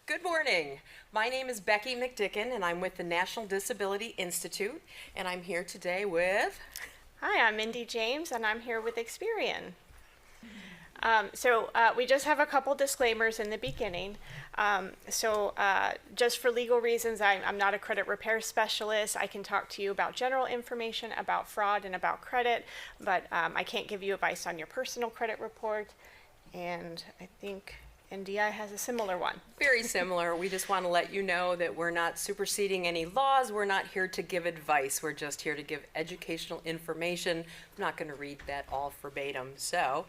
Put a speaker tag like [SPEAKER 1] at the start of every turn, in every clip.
[SPEAKER 1] Good morning. My name is Becky McDicken, and I'm with the National Disability Institute, and I'm here today with...
[SPEAKER 2] Hi, I'm Mindy James, and I'm here with Experian. We just have a couple disclaimers in the beginning. Just for legal reasons, I'm not a credit repair specialist. I can talk to you about general information about fraud and about credit, but I can't give you advice on your personal credit report. And I think NDI has a similar one.
[SPEAKER 1] Very similar. We just want to let you know that we're not superseding any laws. We're not here to give advice. We're just here to give educational information. I'm not going to read that all verbatim. So,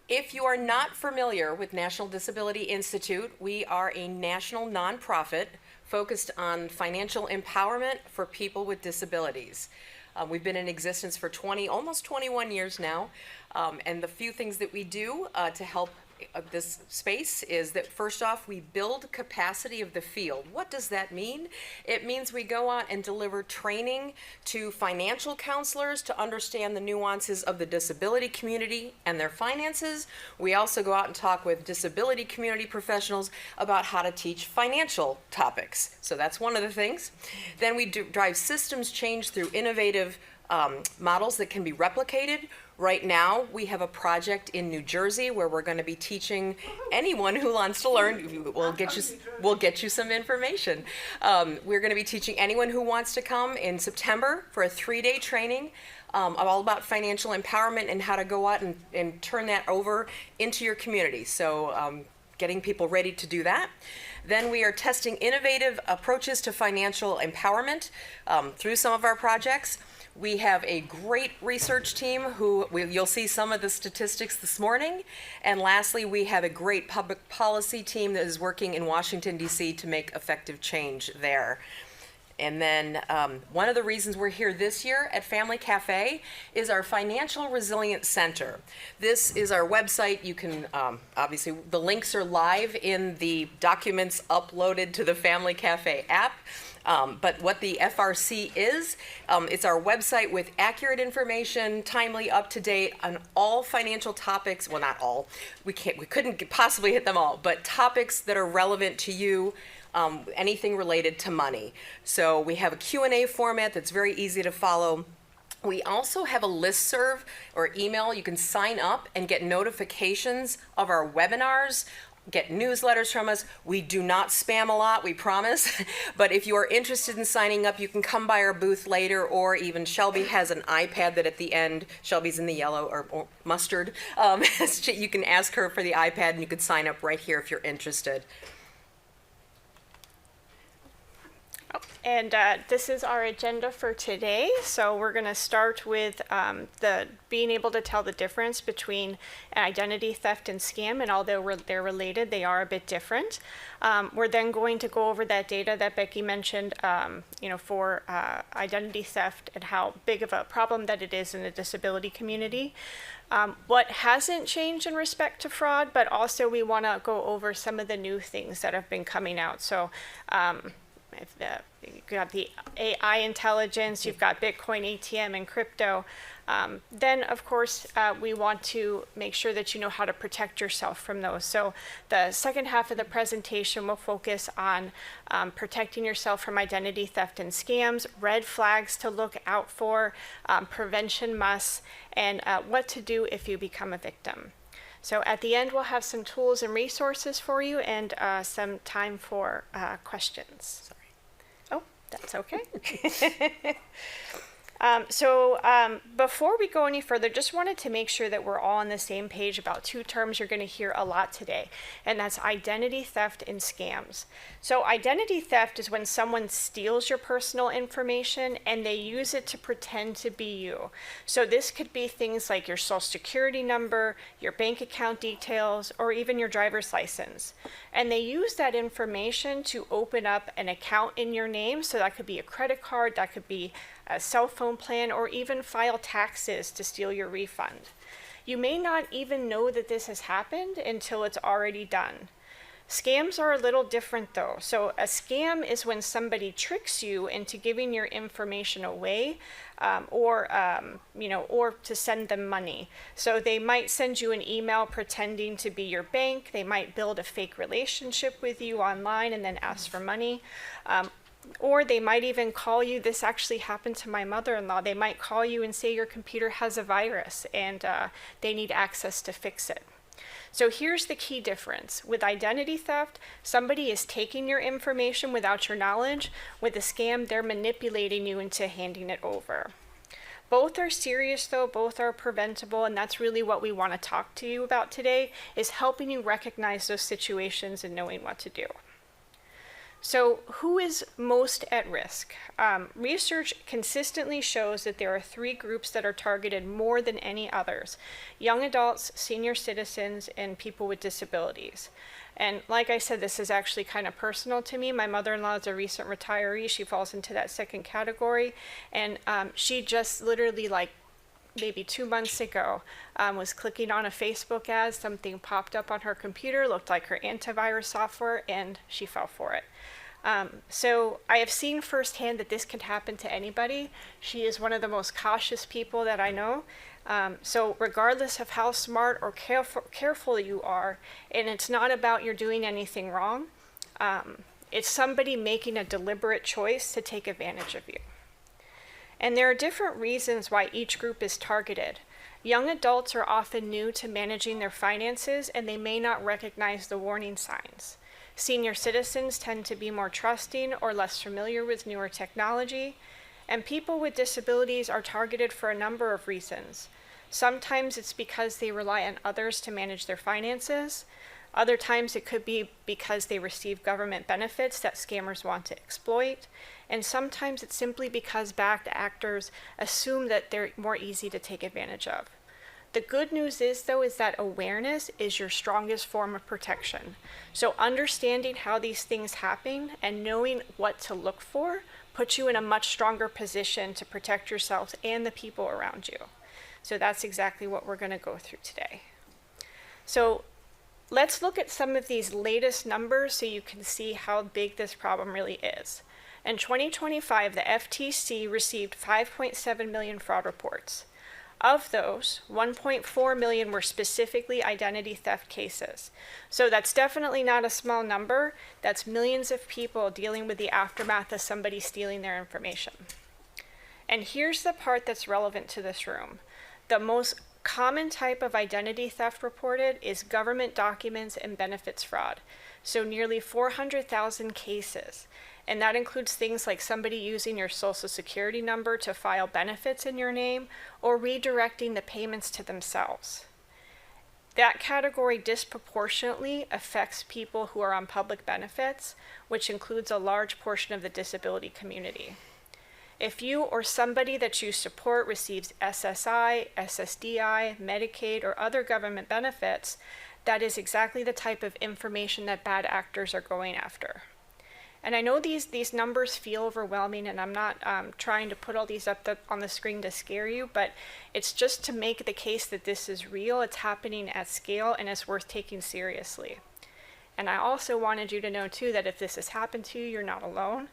[SPEAKER 1] if you are not familiar with National Disability Institute, we are a national nonprofit focused on financial empowerment for people with disabilities. We've been in existence for almost 21 years now, and the few things that we do to help this space is that first off, we build capacity of the field. What does that mean? It means we go out and deliver training to financial counselors to understand the nuances of the disability community and their finances. We also go out and talk with disability community professionals about how to teach financial topics. So that's one of the things. Then we drive systems change through innovative models that can be replicated. Right now, we have a project in New Jersey where we're going to be teaching anyone who wants to learn. We'll get you some information. We're going to be teaching anyone who wants to come in September for a 3-day training all about financial empowerment and how to go out and turn that over into your community. So getting people ready to do that. Then we are testing innovative approaches to financial empowerment through some of our projects. We have a great research team you'll see some of the statistics this morning. And lastly, we have a great public policy team that is working in Washington, D.C. to make effective change there. And then one of the reasons we're here this year at Family Cafe is our Financial Resilience Center. This is our website. You can, obviously, the links are live in the documents uploaded to the Family Cafe app. But what the FRC is, it's our website with accurate information, timely, up to date on all financial topics. Well, not all. We couldn't possibly hit them all, but topics that are relevant to you. Anything related to money. So we have a Q&A format that's very easy to follow. We also have a listserv or email. You can sign up and get notifications of our webinars, get newsletters from us. We do not spam a lot, we promise. But if you are interested in signing up, you can come by our booth later, or even Shelby has an iPad that at the end, Shelby's in the yellow or mustard. You can ask her for the iPad and you can sign up right here if you're interested.
[SPEAKER 2] And this is our agenda for today. So we're going to start with being able to tell the difference between identity theft and scam, and although they're related, they are a bit different. We're then going to go over that data that Becky mentioned, for identity theft and how big of a problem that it is in the disability community. What hasn't changed in respect to fraud, but also we want to go over some of the new things that have been coming out. So you've got the AI intelligence, you've got Bitcoin ATM and crypto. Then, of course, we want to make sure that you know how to protect yourself from those. So the second half of the presentation will focus on protecting yourself from identity theft and scams, red flags to look out for, prevention musts, and what to do if you become a victim. So at the end, we'll have some tools and resources for you and some time for questions. Sorry. Oh, that's okay. Before we go any further, just wanted to make sure that we're all on the same page about two terms you're going to hear a lot today, and that's identity theft and scams. So identity theft is when someone steals your personal information and they use it to pretend to be you. So this could be things like your social security number, your bank account details, or even your driver's license. And they use that information to open up an account in your name. So that could be a credit card, that could be a cell phone plan, or even file taxes to steal your refund. You may not even know that this has happened until it's already done. Scams are a little different though. So a scam is when somebody tricks you into giving your information away, or to send them money. So they might send you an email pretending to be your bank. They might build a fake relationship with you online and then ask for money. Or they might even call you. This actually happened to my mother-in-law. They might call you and say your computer has a virus and they need access to fix it. So here's the key difference. With identity theft, somebody is taking your information without your knowledge. With a scam, they're manipulating you into handing it over. Both are serious though, both are preventable, and that's really what we want to talk to you about today, is helping you recognize those situations and knowing what to do. So who is most at risk? Research consistently shows that there are 3 groups that are targeted more than any others: young adults, senior citizens, and people with disabilities. And like I said, this is actually kind of personal to me. My mother-in-law is a recent retiree. She falls into that second category. And she just literally, like maybe 2 months ago, was clicking on a Facebook ad. Something popped up on her computer, looked like her antivirus software, and she fell for it. So I have seen firsthand that this can happen to anybody. She is one of the most cautious people that I know. So regardless of how smart or careful you are, and it's not about you're doing anything wrong, it's somebody making a deliberate choice to take advantage of you. And there are different reasons why each group is targeted. Young adults are often new to managing their finances and they may not recognize the warning signs. Senior citizens tend to be more trusting or less familiar with newer technology, and people with disabilities are targeted for a number of reasons. Sometimes it's because they rely on others to manage their finances. Other times it could be because they receive government benefits that scammers want to exploit. And sometimes it's simply because bad actors assume that they're more easy to take advantage of. The good news is, though, is that awareness is your strongest form of protection. So understanding how these things happen and knowing what to look for puts you in a much stronger position to protect yourselves and the people around you. So that's exactly what we're going to go through today. So let's look at some of these latest numbers so you can see how big this problem really is. In 2025, the FTC received 5.7 million fraud reports. Of those, 1.4 million were specifically identity theft cases. So that's definitely not a small number. That's millions of people dealing with the aftermath of somebody stealing their information. And here's the part that's relevant to this room. The most common type of identity theft reported is government documents and benefits fraud. So nearly 400,000 cases. And that includes things like somebody using your social security number to file benefits in your name or redirecting the payments to themselves. That category disproportionately affects people who are on public benefits, which includes a large portion of the disability community. If you or somebody that you support receives SSI, SSDI, Medicaid, or other government benefits, that is exactly the type of information that bad actors are going after. And I know these numbers feel overwhelming, and I'm not trying to put all these up on the screen to scare you, but it's just to make the case that this is real, it's happening at scale, and it's worth taking seriously. And I also wanted you to know, too, that if this has happened to you, you're not alone.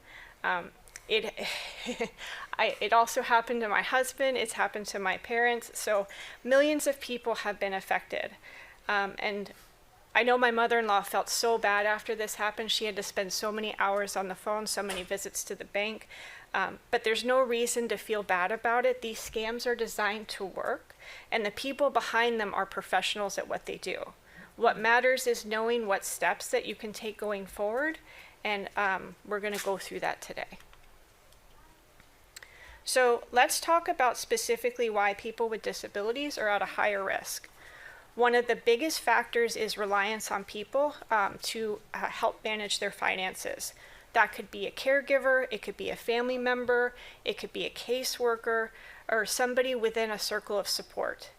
[SPEAKER 2] It also happened to my husband, it's happened to my parents, so millions of people have been affected. And I know my mother-in-law felt so bad after this happened. She had to spend so many hours on the phone, so many visits to the bank. But there's no reason to feel bad about it. These scams are designed to work, and the people behind them are professionals at what they do. What matters is knowing what steps that you can take going forward, and we're going to go through that today. So let's talk about specifically why people with disabilities are at a higher risk. One of the biggest factors is reliance on people to help manage their finances. That could be a caregiver, it could be a family member, it could be a caseworker, or somebody within a circle of support.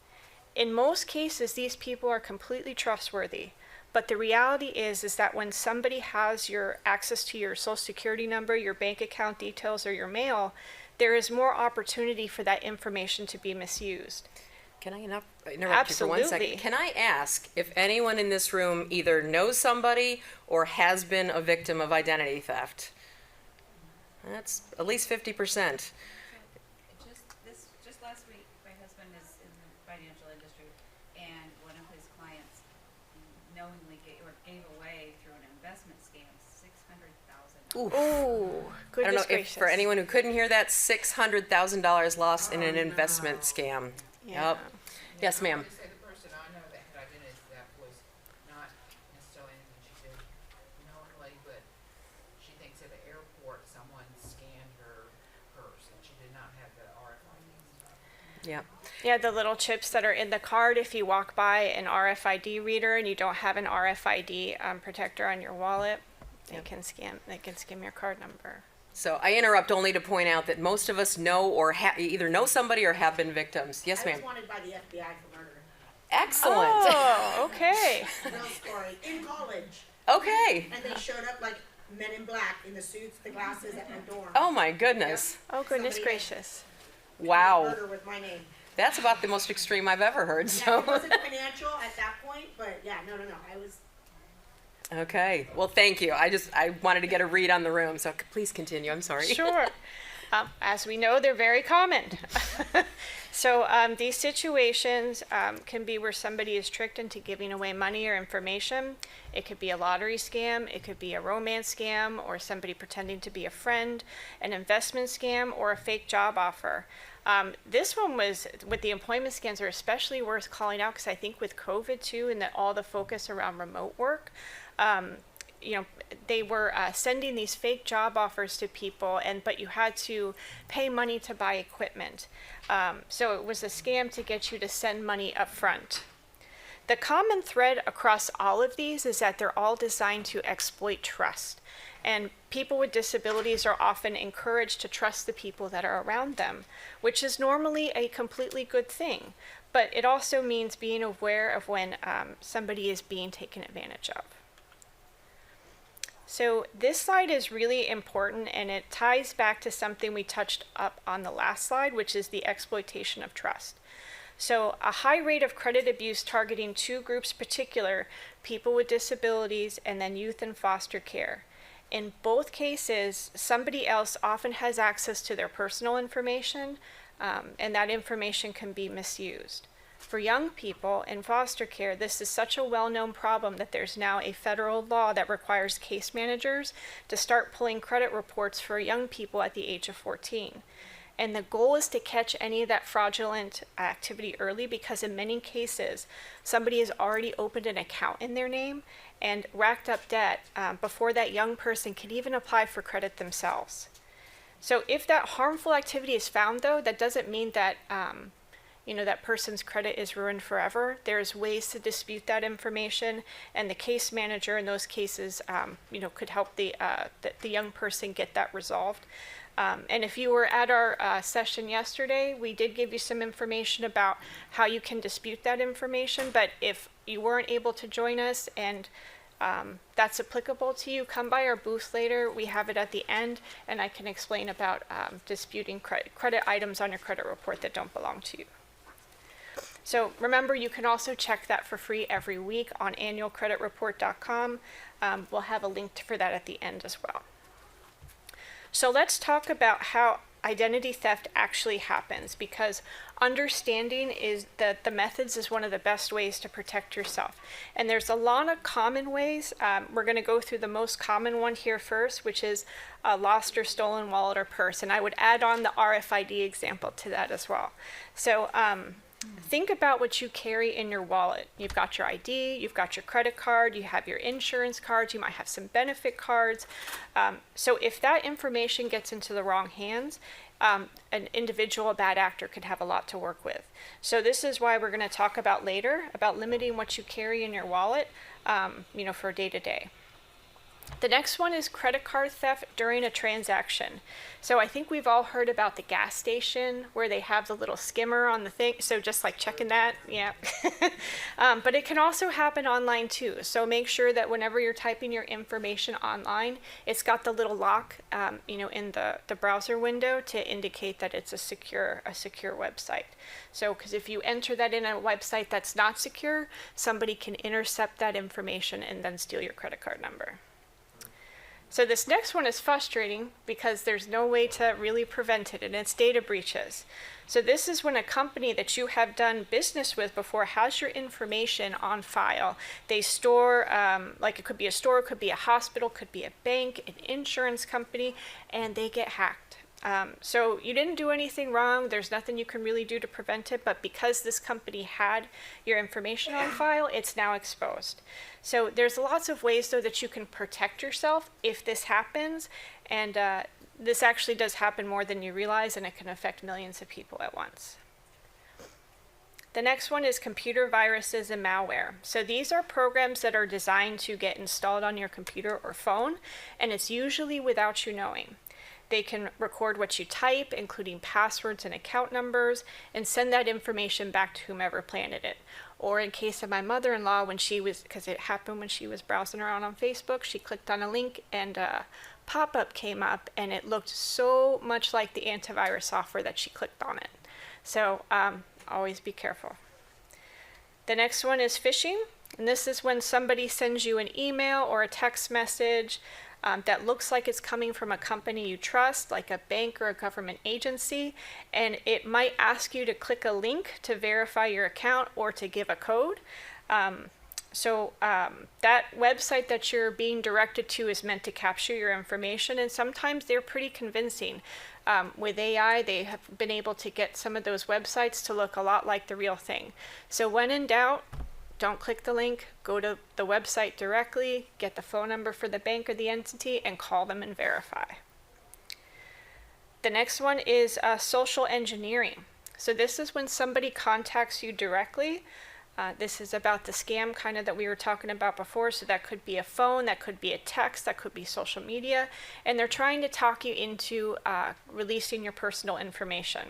[SPEAKER 2] In most cases, these people are completely trustworthy, but the reality is that when somebody has your access to your social security number, your bank account details, or your mail, there is more opportunity for that information to be misused.
[SPEAKER 1] Can I interrupt you for 1 second?
[SPEAKER 2] Absolutely.
[SPEAKER 1] Can I ask if anyone in this room either knows somebody or has been a victim of identity theft? That's at least 50%.
[SPEAKER 3] Just last week, my husband is in the financial industry, and one of his clients knowingly gave away through an investment scam $600,000.
[SPEAKER 1] Oof.
[SPEAKER 2] Ooh,
[SPEAKER 1] I
[SPEAKER 2] goodness
[SPEAKER 1] don't know if
[SPEAKER 2] gracious.
[SPEAKER 1] for anyone who couldn't hear that, $600,000 lost in an investment scam.
[SPEAKER 2] Yeah.
[SPEAKER 1] Yep. Yes, ma'am.
[SPEAKER 4] I would say the person I know that had identity theft was not necessarily anything she did knowingly, but she thinks at the airport someone scanned her purse and she did not have the RFID stuff.
[SPEAKER 1] Yep.
[SPEAKER 2] Yeah, the little chips that are in the card. If you walk by an RFID reader and you don't have an RFID protector on your wallet, they can scam your card number.
[SPEAKER 1] So I interrupt only to point out that most of us know or either know somebody or have been victims. Yes,
[SPEAKER 5] I
[SPEAKER 1] ma'am.
[SPEAKER 5] was wanted by the FBI for murder.
[SPEAKER 1] Excellent.
[SPEAKER 2] Oh, okay.
[SPEAKER 5] Real story. In college.
[SPEAKER 1] Okay.
[SPEAKER 5] And they showed up like men in black in the suits, the glasses at my dorm.
[SPEAKER 1] Oh my goodness.
[SPEAKER 2] Oh, goodness
[SPEAKER 5] Somebody
[SPEAKER 2] gracious.
[SPEAKER 1] Wow.
[SPEAKER 5] Murder with my name.
[SPEAKER 1] That's about the most extreme I've ever heard.
[SPEAKER 5] Yeah,
[SPEAKER 1] So
[SPEAKER 5] it wasn't financial at that point, but yeah, no. I was.
[SPEAKER 1] okay. Well, thank you. I wanted to get a read on the room. So please continue. I'm sorry.
[SPEAKER 2] Sure. As we know, they're very common. So these situations can be where somebody is tricked into giving away money or information. It could be a lottery scam, it could be a romance scam, or somebody pretending to be a friend, an investment scam, or a fake job offer. This one was, with the employment scams, are especially worth calling out because I think with COVID too, and that all the focus around remote work, they were sending these fake job offers to people, but you had to pay money to buy equipment. So it was a scam to get you to send money up front. The common thread across all of these is that they're all designed to exploit trust. And people with disabilities are often encouraged to trust the people that are around them, which is normally a completely good thing. But it also means being aware of when somebody is being taken advantage of. So this slide is really important, and it ties back to something we touched up on the last slide, which is the exploitation of trust. So a high rate of credit abuse targeting two groups particular, people with disabilities and then youth in foster care. In both cases, somebody else often has access to their personal information, and that information can be misused. For young people in foster care, this is such a well-known problem that there's now a federal law that requires case managers to start pulling credit reports for young people at the age of 14. And the goal is to catch any of that fraudulent activity early, because in many cases, somebody has already opened an account in their name and racked up debt before that young person can even apply for credit themselves. So if that harmful activity is found, though, that doesn't mean that that person's credit is ruined forever. There's ways to dispute that information, and the case manager in those cases, could help the young person get that resolved. And if you were at our session yesterday, we did give you some information about how you can dispute that information. But if you weren't able to join us and that's applicable to you, come by our booth later. We have it at the end, and I can explain about disputing credit items on your credit report that don't belong to you. So remember, you can also check that for free every week on annualcreditreport.com. We'll have a link for that at the end as well. So let's talk about how identity theft actually happens, because understanding is that the methods is one of the best ways to protect yourself. And there's a lot of common ways. We're going to go through the most common one here first, which is a lost or stolen wallet or purse. And I would add on the RFID example to that as well. So think about what you carry in your wallet. You've got your ID, you've got your credit card, you have your insurance cards, you might have some benefit cards. So if that information gets into the wrong hands, an individual, a bad actor, could have a lot to work with. So this is why we're going to talk about later, about limiting what you carry in your wallet, for day to day. The next one is credit card theft during a transaction. So I think we've all heard about the gas station where they have the little skimmer on the thing. So just like checking that, yeah. But it can also happen online too. So make sure that whenever you're typing your information online, it's got the little lock, in the browser window to indicate that it's a secure website. So because if you enter that in a website that's not secure, somebody can intercept that information and then steal your credit card number. So this next one is frustrating because there's no way to really prevent it, and it's data breaches. So this is when a company that you have done business with before has your information on file. They store, like it could be a store, it could be a hospital, could be a bank, an insurance company, and they get hacked. So you didn't do anything wrong. There's nothing you can really do to prevent it, but because this company had your information on file, it's now exposed. So there's lots of ways though that you can protect yourself if this happens, and this actually does happen more than you realize, and it can affect millions of people at once. The next one is computer viruses and malware. So these are programs that are designed to get installed on your computer or phone, and it's usually without you knowing. They can record what you type, including passwords and account numbers, and send that information back to whomever planted it. Or in case of my mother-in-law, because it happened when she was browsing around on Facebook, she clicked on a link and a pop-up came up, and it looked so much like the antivirus software that she clicked on it. So always be careful. The next one is phishing, and this is when somebody sends you an email or a text message that looks like it's coming from a company you trust, like a bank or a government agency, and it might ask you to click a link to verify your account or to give a code. That website that you're being directed to is meant to capture your information, and sometimes they're pretty convincing. With AI, they have been able to get some of those websites to look a lot like the real thing. So when in doubt, don't click the link, go to the website directly, get the phone number for the bank or the entity, and call them and verify. The next one is social engineering. So this is when somebody contacts you directly. This is about the scam kind of that we were talking about before. So that could be a phone, that could be a text, that could be social media, and they're trying to talk you into releasing your personal information.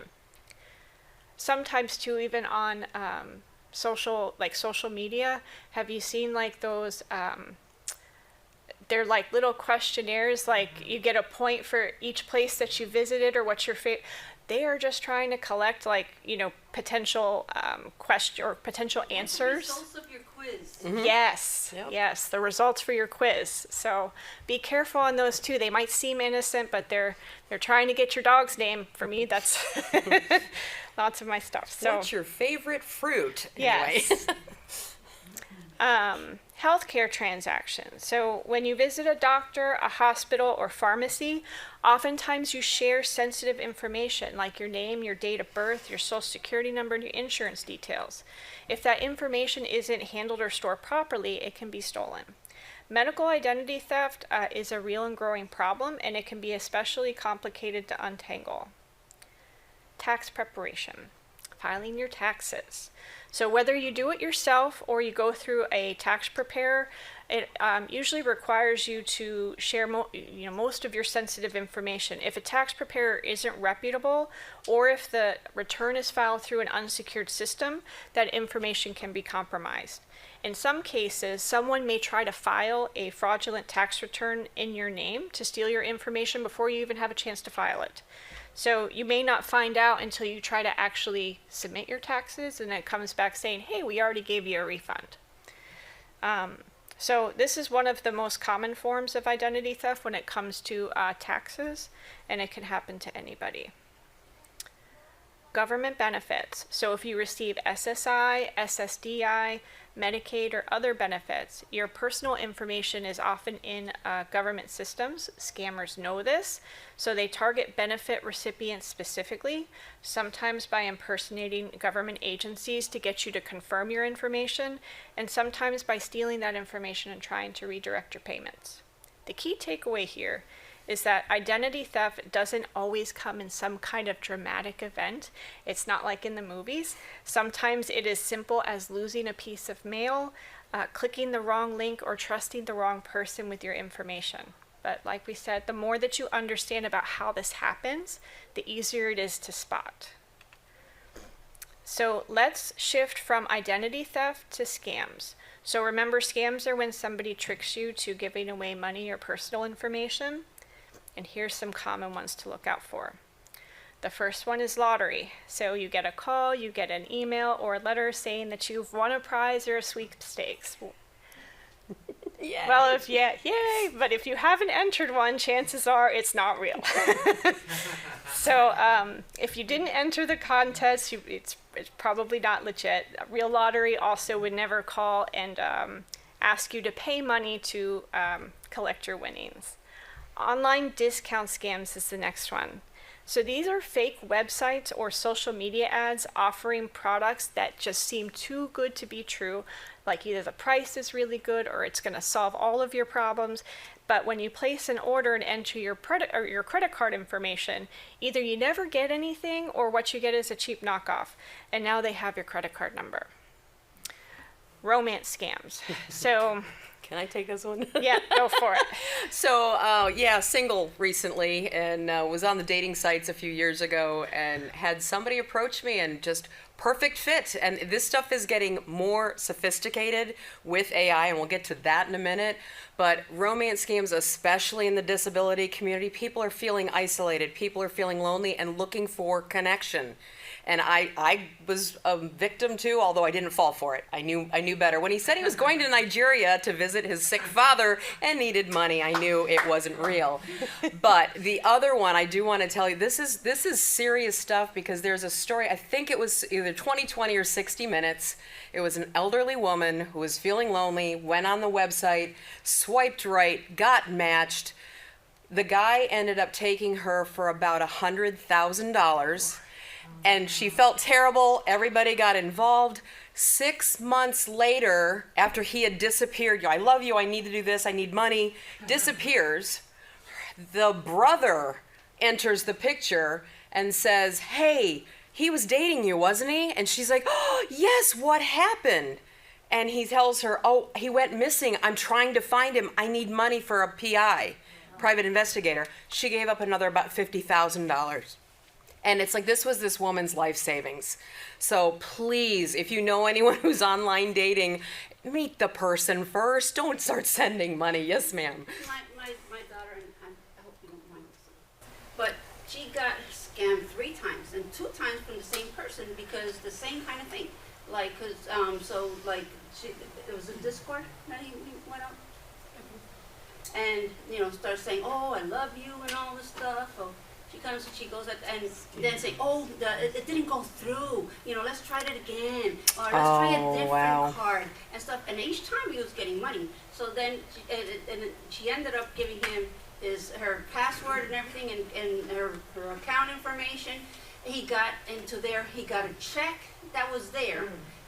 [SPEAKER 2] Sometimes too, even on social media, have you seen like those they're like little questionnaires, like you get a point for each place that you visited or what's your favorite. They are just trying to collect potential question or potential answers.
[SPEAKER 6] The results of your quiz.
[SPEAKER 1] Mm-hmm.
[SPEAKER 2] Yes,
[SPEAKER 1] Yep.
[SPEAKER 2] yes, the results for your quiz. So be careful on those too. They might seem innocent, but they're trying to get your dog's name. For me, that's lots of my stuff. So
[SPEAKER 1] What's your favorite fruit? Anyway.
[SPEAKER 2] yes. Healthcare transactions. So when you visit a doctor, a hospital, or pharmacy, oftentimes you share sensitive information like your name, your date of birth, your social security number, and your insurance details. If that information isn't handled or stored properly, it can be stolen. Medical identity theft is a real and growing problem, and it can be especially complicated to untangle. Tax preparation. Filing your taxes. So whether you do it yourself or you go through a tax preparer, it usually requires you to share most of your sensitive information. If a tax preparer isn't reputable, or if the return is filed through an unsecured system, that information can be compromised. In some cases, someone may try to file a fraudulent tax return in your name to steal your information before you even have a chance to file it. So you may not find out until you try to actually submit your taxes, and it comes back saying, hey, we already gave you a refund. So this is one of the most common forms of identity theft when it comes to taxes, and it can happen to anybody. Government benefits. So if you receive SSI, SSDI, Medicaid, or other benefits, your personal information is often in government systems. Scammers know this, so they target benefit recipients specifically, sometimes by impersonating government agencies to get you to confirm your information, and sometimes by stealing that information and trying to redirect your payments. The key takeaway here is that identity theft doesn't always come in some kind of dramatic event. It's not like in the movies. Sometimes it is simple as losing a piece of mail, clicking the wrong link, or trusting the wrong person with your information. But like we said, the more that you understand about how this happens, the easier it is to spot. So let's shift from identity theft to scams. So remember, scams are when somebody tricks you to giving away money or personal information. And here's some common ones to look out for. The first one is lottery. So you get a call, you get an email or a letter saying that you've won a prize or a sweepstakes.
[SPEAKER 1] Yeah.
[SPEAKER 2] Well, yay! But if you haven't entered one, chances are it's not real. So if you didn't enter the contest, it's probably not legit. A real lottery also would never call and ask you to pay money to collect your winnings. Online discount scams is the next one. So these are fake websites or social media ads offering products that just seem too good to be true, like either the price is really good or it's going to solve all of your problems. But when you place an order and enter your credit card information, either you never get anything or what you get is a cheap knockoff. And now they have your credit card number. Romance scams. So
[SPEAKER 1] Can I take this one?
[SPEAKER 2] yeah, go for it.
[SPEAKER 1] So, single recently, and was on the dating sites a few years ago, and had somebody approach me, and just perfect fit. And this stuff is getting more sophisticated with AI, and we'll get to that in a minute. But romance scams, especially in the disability community, people are feeling isolated, people are feeling lonely and looking for connection. And I was a victim too, although I didn't fall for it. I knew better. When he said he was going to Nigeria to visit his sick father and needed money, I knew it wasn't real. But the other one, I do want to tell you, this is serious stuff, because there's a story, I think it was either 2020 or 60 Minutes. It was an elderly woman who was feeling lonely, went on the website, swiped right, got matched. The guy ended up taking her for about $100,000. And she felt terrible. Everybody got involved. 6 months later, after he had disappeared, I love you, I need to do this, I need money, disappears. The brother enters the picture and says, hey, he was dating you, wasn't he? And she's like, oh, yes, what happened? And he tells her, oh, he went missing. I'm trying to find him. I need money for a PI, private investigator. She gave up another about $50,000. And it's like, this was this woman's life savings. So please, if you know anyone who's online dating, meet the person first. Don't start sending money. Yes, ma'am.
[SPEAKER 6] My daughter, and I hope you don't mind this, but she got scammed 3 times, and 2 times from the same person, because the same kind of thing. Like, it was a Discord that he went up, and started saying, oh, I love you and all this stuff. Oh, she comes and she goes at, and then say, oh, it didn't go through. Let's try it again, or let's try a different card and stuff. And each time he was getting money. So then she ended up giving him her password and everything, and her account information. He got into there. He got a check that was there,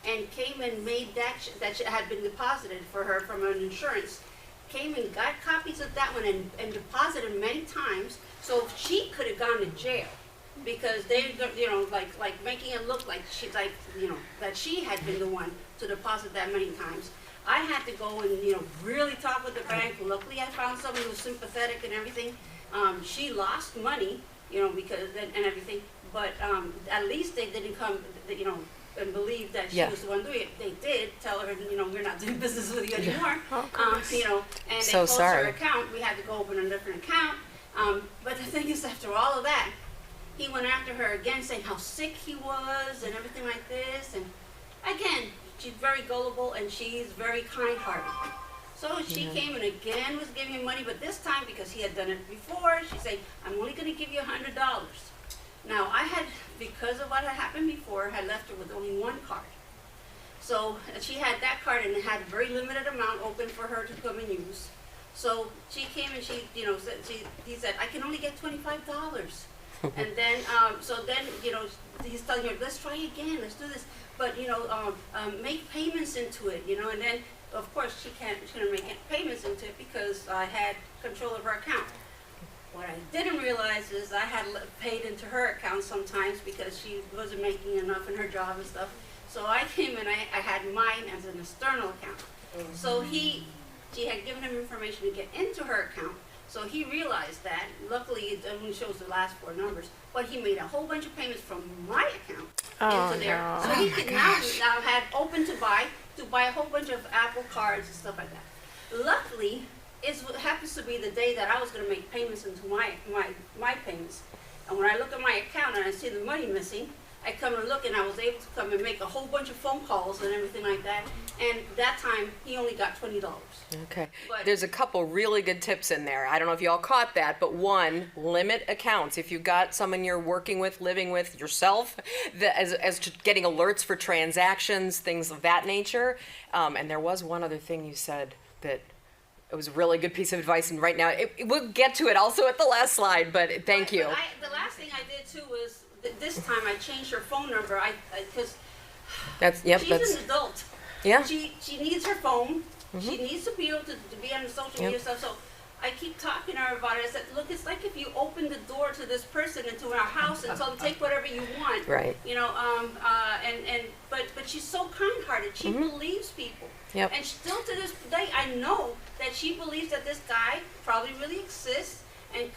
[SPEAKER 6] and came and made that had been deposited for her from an insurance. Came and got copies of that one and deposited many times, so she could have gone to jail, because they, like making it look like that she had been the one to deposit that many times. I had to go and really talk with the bank. Luckily, I found someone who was sympathetic and everything. She lost money, because and everything, but at least they didn't come, and believe that she was the one doing it. They did tell her, we're not doing business with you anymore. And they closed her account. We had to go open a different account. But the thing is, after all of that, he went after her again, saying how sick he was and everything like this. And again, she's very gullible and she's very kind-hearted. So she came and again was giving him money, but this time, because he had done it before, she said, I'm only going to give you $100. Now, I had, because of what had happened before, had left her with only 1 card. So she had that card and it had a very limited amount open for her to come and use. So she came and she, he said, I can only get $25. And then, he's telling her, let's try again, let's do this. But, make payments into it, and then, of course, she couldn't make payments into it because I had control of her account. What I didn't realize is I had paid into her account sometimes because she wasn't making enough in her job and stuff. So I came and I had mine as an external account. So she had given him information to get into her account. So he realized that. Luckily, it only shows the last 4 numbers. But he made a whole bunch of payments from my account into there.
[SPEAKER 2] no.
[SPEAKER 6] So he could now had open to buy a whole bunch of Apple cards and stuff like that. Luckily, it happens to be the day that I was going to make payments into my payments. And when I look at my account and I see the money missing, I come and look, and I was able to come and make a whole bunch of phone calls and everything like that. And that time, he only got $20.
[SPEAKER 1] Okay.
[SPEAKER 6] But-
[SPEAKER 1] There's a couple really good tips in there. I don't know if you all caught that, but one, limit accounts. If you've got someone you're working with, living with yourself, as to getting alerts for transactions, things of that nature. And there was one other thing you said that it was a really good piece of advice. And right now, we'll get to it also at the last slide, but thank you.
[SPEAKER 6] But the last thing I did too was this time I changed her phone number. Because she's an adult.
[SPEAKER 1] Yeah.
[SPEAKER 6] She needs her phone. She needs to be able to be on the social media
[SPEAKER 1] Yep.
[SPEAKER 6] stuff. So I keep talking to her about it. I said, look, it's like if you open the door to this person into our house and tell them take whatever you want.
[SPEAKER 1] Right.
[SPEAKER 6] You know, but she's so kind-hearted. She believes people.
[SPEAKER 1] Yep.
[SPEAKER 6] And still to this day, I know that she believes that this guy probably really exists and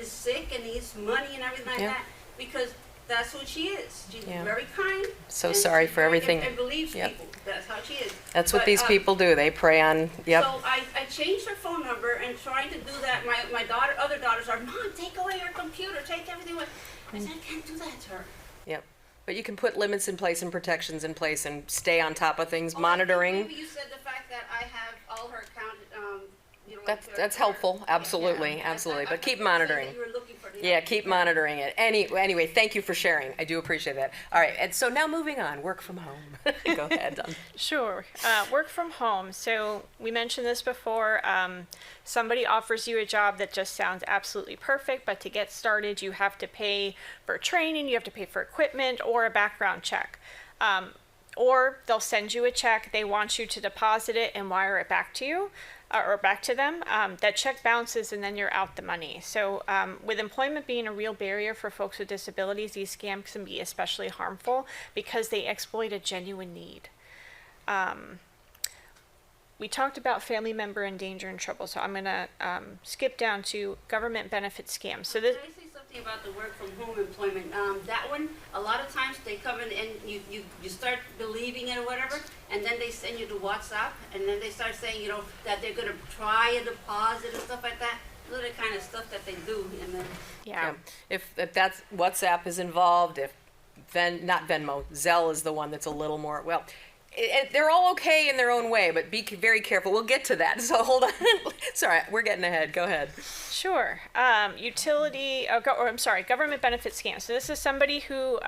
[SPEAKER 6] is sick and needs money and everything like
[SPEAKER 1] Yep.
[SPEAKER 6] that, because that's who she is. She's
[SPEAKER 1] Yeah.
[SPEAKER 6] very kind.
[SPEAKER 1] So
[SPEAKER 6] and
[SPEAKER 1] sorry
[SPEAKER 6] she's
[SPEAKER 1] for everything.
[SPEAKER 6] And believes
[SPEAKER 1] Yep.
[SPEAKER 6] people. That's how she is.
[SPEAKER 1] That's what
[SPEAKER 6] But,
[SPEAKER 1] these people do. They prey on, yep.
[SPEAKER 6] So I changed her phone number, and trying to do that, my other daughters are, Mom, take away her computer, take everything away. I said, I can't do that to her.
[SPEAKER 1] Yep. But you can put limits in place and protections in place and stay on top of things,
[SPEAKER 6] Oh, I think
[SPEAKER 1] monitoring.
[SPEAKER 6] maybe you said the fact that I have all her account, you know, like
[SPEAKER 1] That's
[SPEAKER 6] her-
[SPEAKER 1] helpful,
[SPEAKER 6] Yeah,
[SPEAKER 1] absolutely,
[SPEAKER 6] yeah.
[SPEAKER 1] absolutely.
[SPEAKER 6] I
[SPEAKER 1] But keep
[SPEAKER 6] thought you said
[SPEAKER 1] monitoring.
[SPEAKER 6] that you were looking for the
[SPEAKER 1] Yeah,
[SPEAKER 6] other
[SPEAKER 1] keep
[SPEAKER 6] people.
[SPEAKER 1] monitoring it. Anyway, thank you for sharing. I do appreciate that. All right, and so now moving on, work from home. Go ahead.
[SPEAKER 2] Sure. Work from home. So we mentioned this before. Somebody offers you a job that just sounds absolutely perfect, but to get started, you have to pay for training, you have to pay for equipment, or a background check. Or they'll send you a check, they want you to deposit it and wire it back to you. Or back to them. That check bounces and then you're out the money. So with employment being a real barrier for folks with disabilities, these scams can be especially harmful because they exploit a genuine need. We talked about family member in danger and trouble, so I'm going to skip down to government benefit scams. So this,
[SPEAKER 6] Can I say something about the work from home employment? That one, a lot of times they come in and you start believing it or whatever, and then they send you the WhatsApp, and then they start saying, you know, that they're gonna try a deposit and stuff like that. Those are the kind of stuff that they do, and then
[SPEAKER 2] yeah.
[SPEAKER 1] If that's WhatsApp is involved, if not Venmo, Zelle is the one that's a little more, well, they're all okay in their own way, but be very careful. We'll get to that. So hold on. Sorry, we're getting ahead. Go ahead.
[SPEAKER 2] Sure. Government benefit scam. So this is somebody who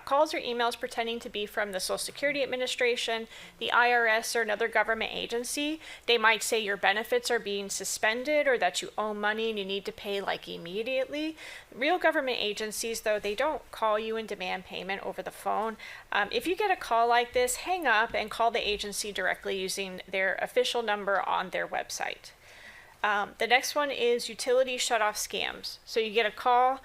[SPEAKER 2] calls or emails pretending to be from the Social Security Administration, the IRS, or another government agency. They might say your benefits are being suspended or that you owe money and you need to pay like immediately. Real government agencies, though, they don't call you and demand payment over the phone. If you get a call like this, hang up and call the agency directly using their official number on their website. The next one is utility shutoff scams. So you get a call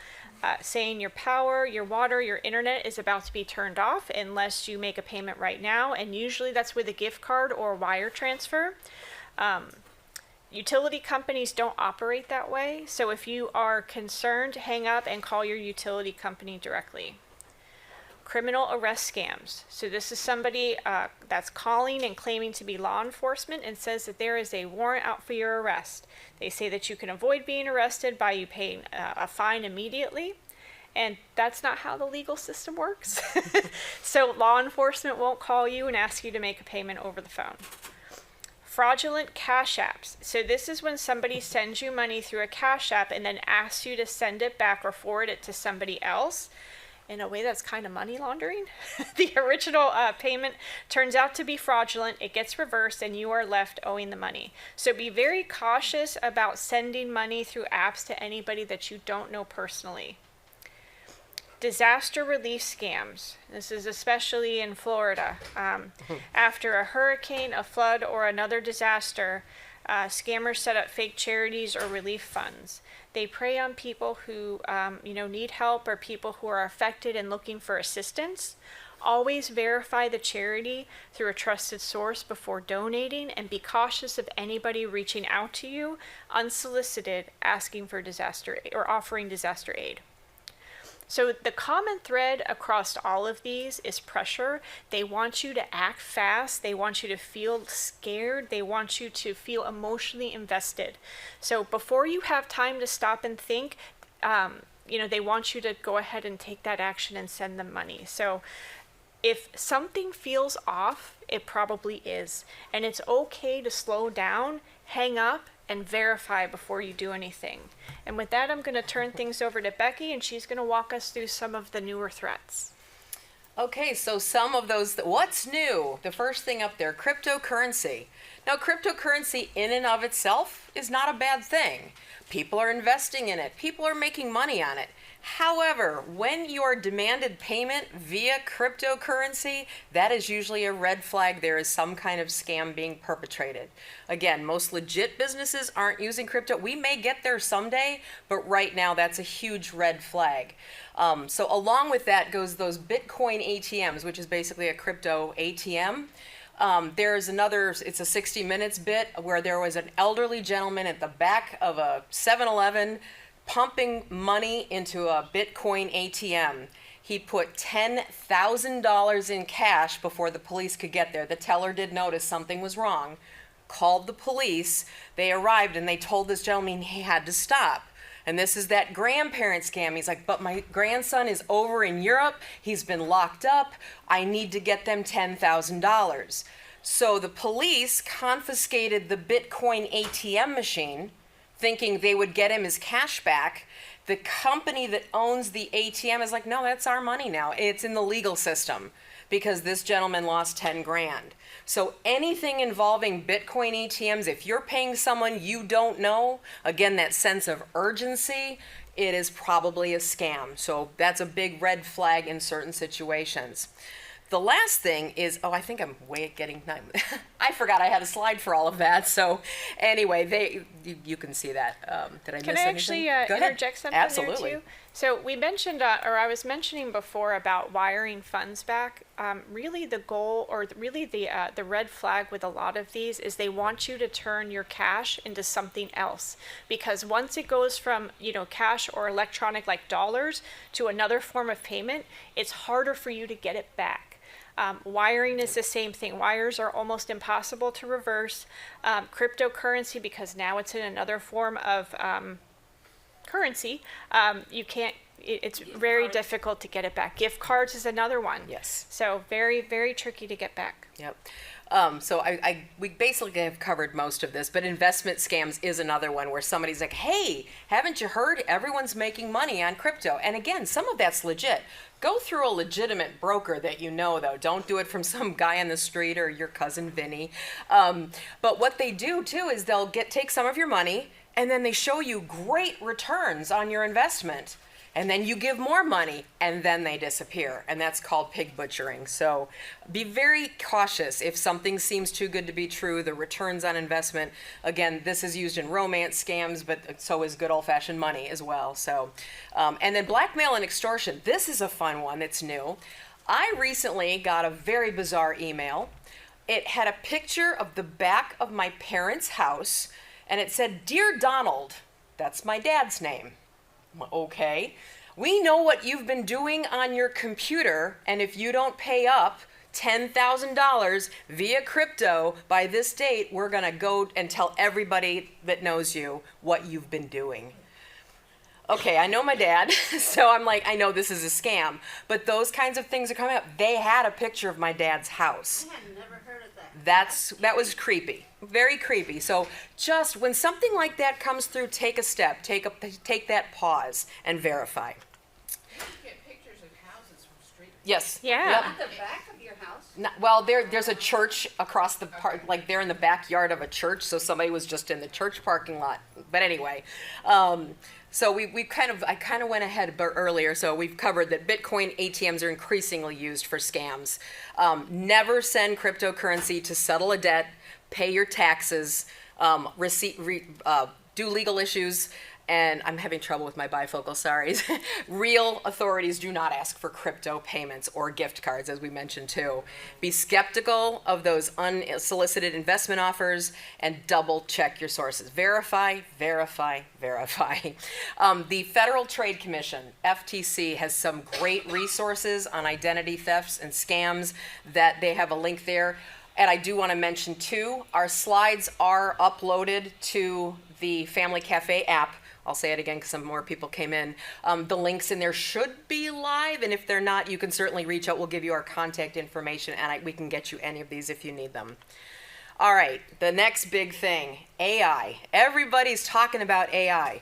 [SPEAKER 2] saying your power, your water, your internet is about to be turned off unless you make a payment right now, and usually that's with a gift card or wire transfer. Utility companies don't operate that way, so if you are concerned, hang up and call your utility company directly. Criminal arrest scams. So this is somebody that's calling and claiming to be law enforcement and says that there is a warrant out for your arrest. They say that you can avoid being arrested by you paying a fine immediately, and that's not how the legal system works. So law enforcement won't call you and ask you to make a payment over the phone. Fraudulent cash apps. So this is when somebody sends you money through a cash app and then asks you to send it back or forward it to somebody else. In a way that's kind of money laundering. The original payment turns out to be fraudulent, it gets reversed, and you are left owing the money. So be very cautious about sending money through apps to anybody that you don't know personally. Disaster relief scams. This is especially in Florida. After a hurricane, a flood, or another disaster, Scammers set up fake charities or relief funds. They prey on people who, need help or people who are affected and looking for assistance. Always verify the charity through a trusted source before donating, and be cautious of anybody reaching out to you unsolicited asking for disaster or offering disaster aid. So the common thread across all of these is pressure. They want you to act fast. They want you to feel scared. They want you to feel emotionally invested. So before you have time to stop and think, they want you to go ahead and take that action and send them money. So if something feels off, it probably is. And it's okay to slow down, hang up, and verify before you do anything. And with that, I'm going to turn things over to Becky, and she's going to walk us through some of the newer threats.
[SPEAKER 1] Okay, so some of those, what's new? The first thing up there, cryptocurrency. Now, cryptocurrency in and of itself is not a bad thing. People are investing in it. People are making money on it. However, when you're demanded payment via cryptocurrency, that is usually a red flag. There is some kind of scam being perpetrated. Again, most legit businesses aren't using crypto. We may get there someday, but right now that's a huge red flag. So along with that goes those Bitcoin ATMs, which is basically a crypto ATM. There's another, it's a 60 Minutes bit where there was an elderly gentleman at the back of a 7-Eleven pumping money into a Bitcoin ATM. He put $10,000 in cash before the police could get there. The teller did notice something was wrong, called the police. They arrived and they told this gentleman he had to stop. And this is that grandparent scam. He's like, but my grandson is over in Europe. He's been locked up. I need to get them $10,000. So the police confiscated the Bitcoin ATM machine, thinking they would get him his cash back. The company that owns the ATM is like, no, that's our money now. It's in the legal system because this gentleman lost 10 grand. So anything involving Bitcoin ATMs, if you're paying someone you don't know, again, that sense of urgency, it is probably a scam. So that's a big red flag in certain situations. The last thing is, I think I'm I forgot I had a slide for all of that. So anyway, you can see that. Did I miss anything?
[SPEAKER 2] Can I actually interject something
[SPEAKER 1] Absolutely.
[SPEAKER 2] there too? So we mentioned, or I was mentioning before about wiring funds back. Really the goal, or really the red flag with a lot of these is they want you to turn your cash into something else. Because once it goes from, cash or electronic like dollars to another form of payment, it's harder for you to get it back. Wiring is the same thing. Wires are almost impossible to reverse. Cryptocurrency, because now it's in another form of currency, you can't, it's very difficult to get it back. Gift cards is another one.
[SPEAKER 1] Yes.
[SPEAKER 2] So very, very tricky to get back.
[SPEAKER 1] Yep. So we basically have covered most of this, but investment scams is another one where somebody's like, hey, haven't you heard? Everyone's making money on crypto. And again, some of that's legit. Go through a legitimate broker that you know, though. Don't do it from some guy on the street or your cousin Vinny. But what they do, too, is they'll take some of your money, and then they show you great returns on your investment. And then you give more money, and then they disappear. And that's called pig butchering. So be very cautious if something seems too good to be true. The returns on investment, again, this is used in romance scams, but so is good old-fashioned money as well. So, and then blackmail and extortion. This is a fun one that's new. I recently got a very bizarre email. It had a picture of the back of my parents' house, and it said, "Dear Donald," that's my dad's name. Okay, we know what you've been doing on your computer, and if you don't pay up $10,000 via crypto by this date, we're going to go and tell everybody that knows you what you've been doing. Okay, I know my dad, so I'm like, I know this is a scam, but those kinds of things are coming up. They had a picture of my dad's house.
[SPEAKER 6] I had never heard of that.
[SPEAKER 1] That was creepy, very creepy. So just when something like that comes through, take a step, take that pause and verify.
[SPEAKER 4] You can get pictures of houses from street.
[SPEAKER 1] Yes.
[SPEAKER 2] Yeah.
[SPEAKER 1] Yep.
[SPEAKER 6] At the back of your house?
[SPEAKER 1] Well, there's a church across the park, like they're in the backyard of a church, so somebody was just in the church parking lot. But anyway, so I kind of went ahead earlier, so we've covered that Bitcoin ATMs are increasingly used for scams. Never send cryptocurrency to settle a debt. pay your taxes, do legal issues, and I'm having trouble with my bifocal, sorry. Real authorities do not ask for crypto payments or gift cards, as we mentioned too. Be skeptical of those unsolicited investment offers and double check your sources. Verify, verify, verify. The Federal Trade Commission, FTC, has some great resources on identity thefts and scams that they have a link there. And I do want to mention too, our slides are uploaded to the Family Cafe app. I'll say it again because some more people came in. The links in there should be live, and if they're not, you can certainly reach out. We'll give you our contact information, and we can get you any of these if you need them. All right, the next big thing, AI. Everybody's talking about AI.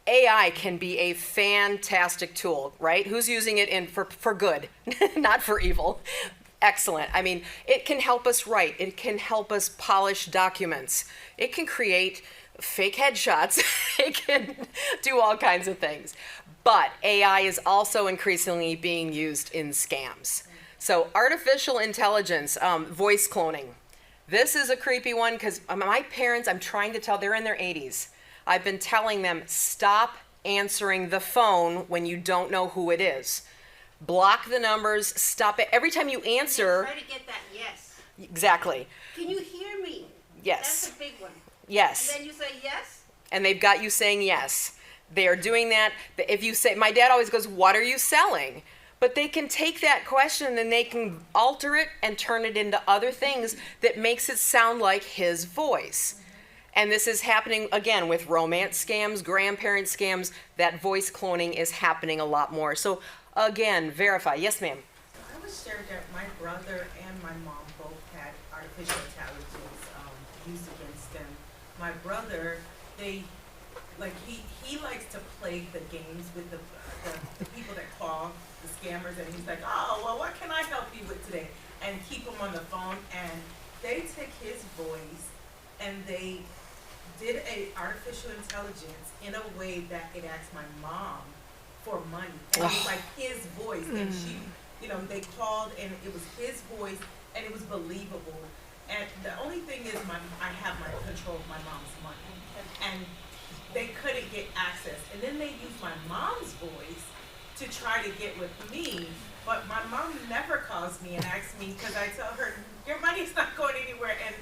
[SPEAKER 1] AI can be a fantastic tool, right? Who's using it for good, not for evil? Excellent. I mean, it can help us write. It can help us polish documents. It can create fake headshots. It can do all kinds of things. But AI is also increasingly being used in scams. So artificial intelligence, voice cloning. This is a creepy one because my parents, I'm trying to tell, they're in their 80s. I've been telling them, stop answering the phone when you don't know who it is. Block the numbers, stop it. Every time you answer.
[SPEAKER 6] Try to get that yes.
[SPEAKER 1] Exactly.
[SPEAKER 6] Can you hear me?
[SPEAKER 1] Yes.
[SPEAKER 6] That's a big one.
[SPEAKER 1] Yes.
[SPEAKER 6] And then you say yes?
[SPEAKER 1] And they've got you saying yes. They are doing that. If you say, my dad always goes, what are you selling? But they can take that question and they can alter it and turn it into other things that makes it sound like his voice. And this is happening, again, with romance scams, grandparent scams. That voice cloning is happening a lot more. So, again, verify. Yes, ma'am.
[SPEAKER 5] I was shared that my brother and my mom both had artificial intelligence used against them. My brother, he likes to play the games with the people that call, the scammers, and he's like, oh, well, what can I help you with today? And keep him on the phone, and they took his voice and they did a artificial intelligence in a way that it asked my mom for money. And it was like his voice, and she, they called and it was his voice and it was believable. And the only thing is I have my control of my mom's money, and they couldn't get access. And then they used my mom's voice to try to get with me, but my mom never calls me and asks me, because I tell her, your money's not going anywhere, and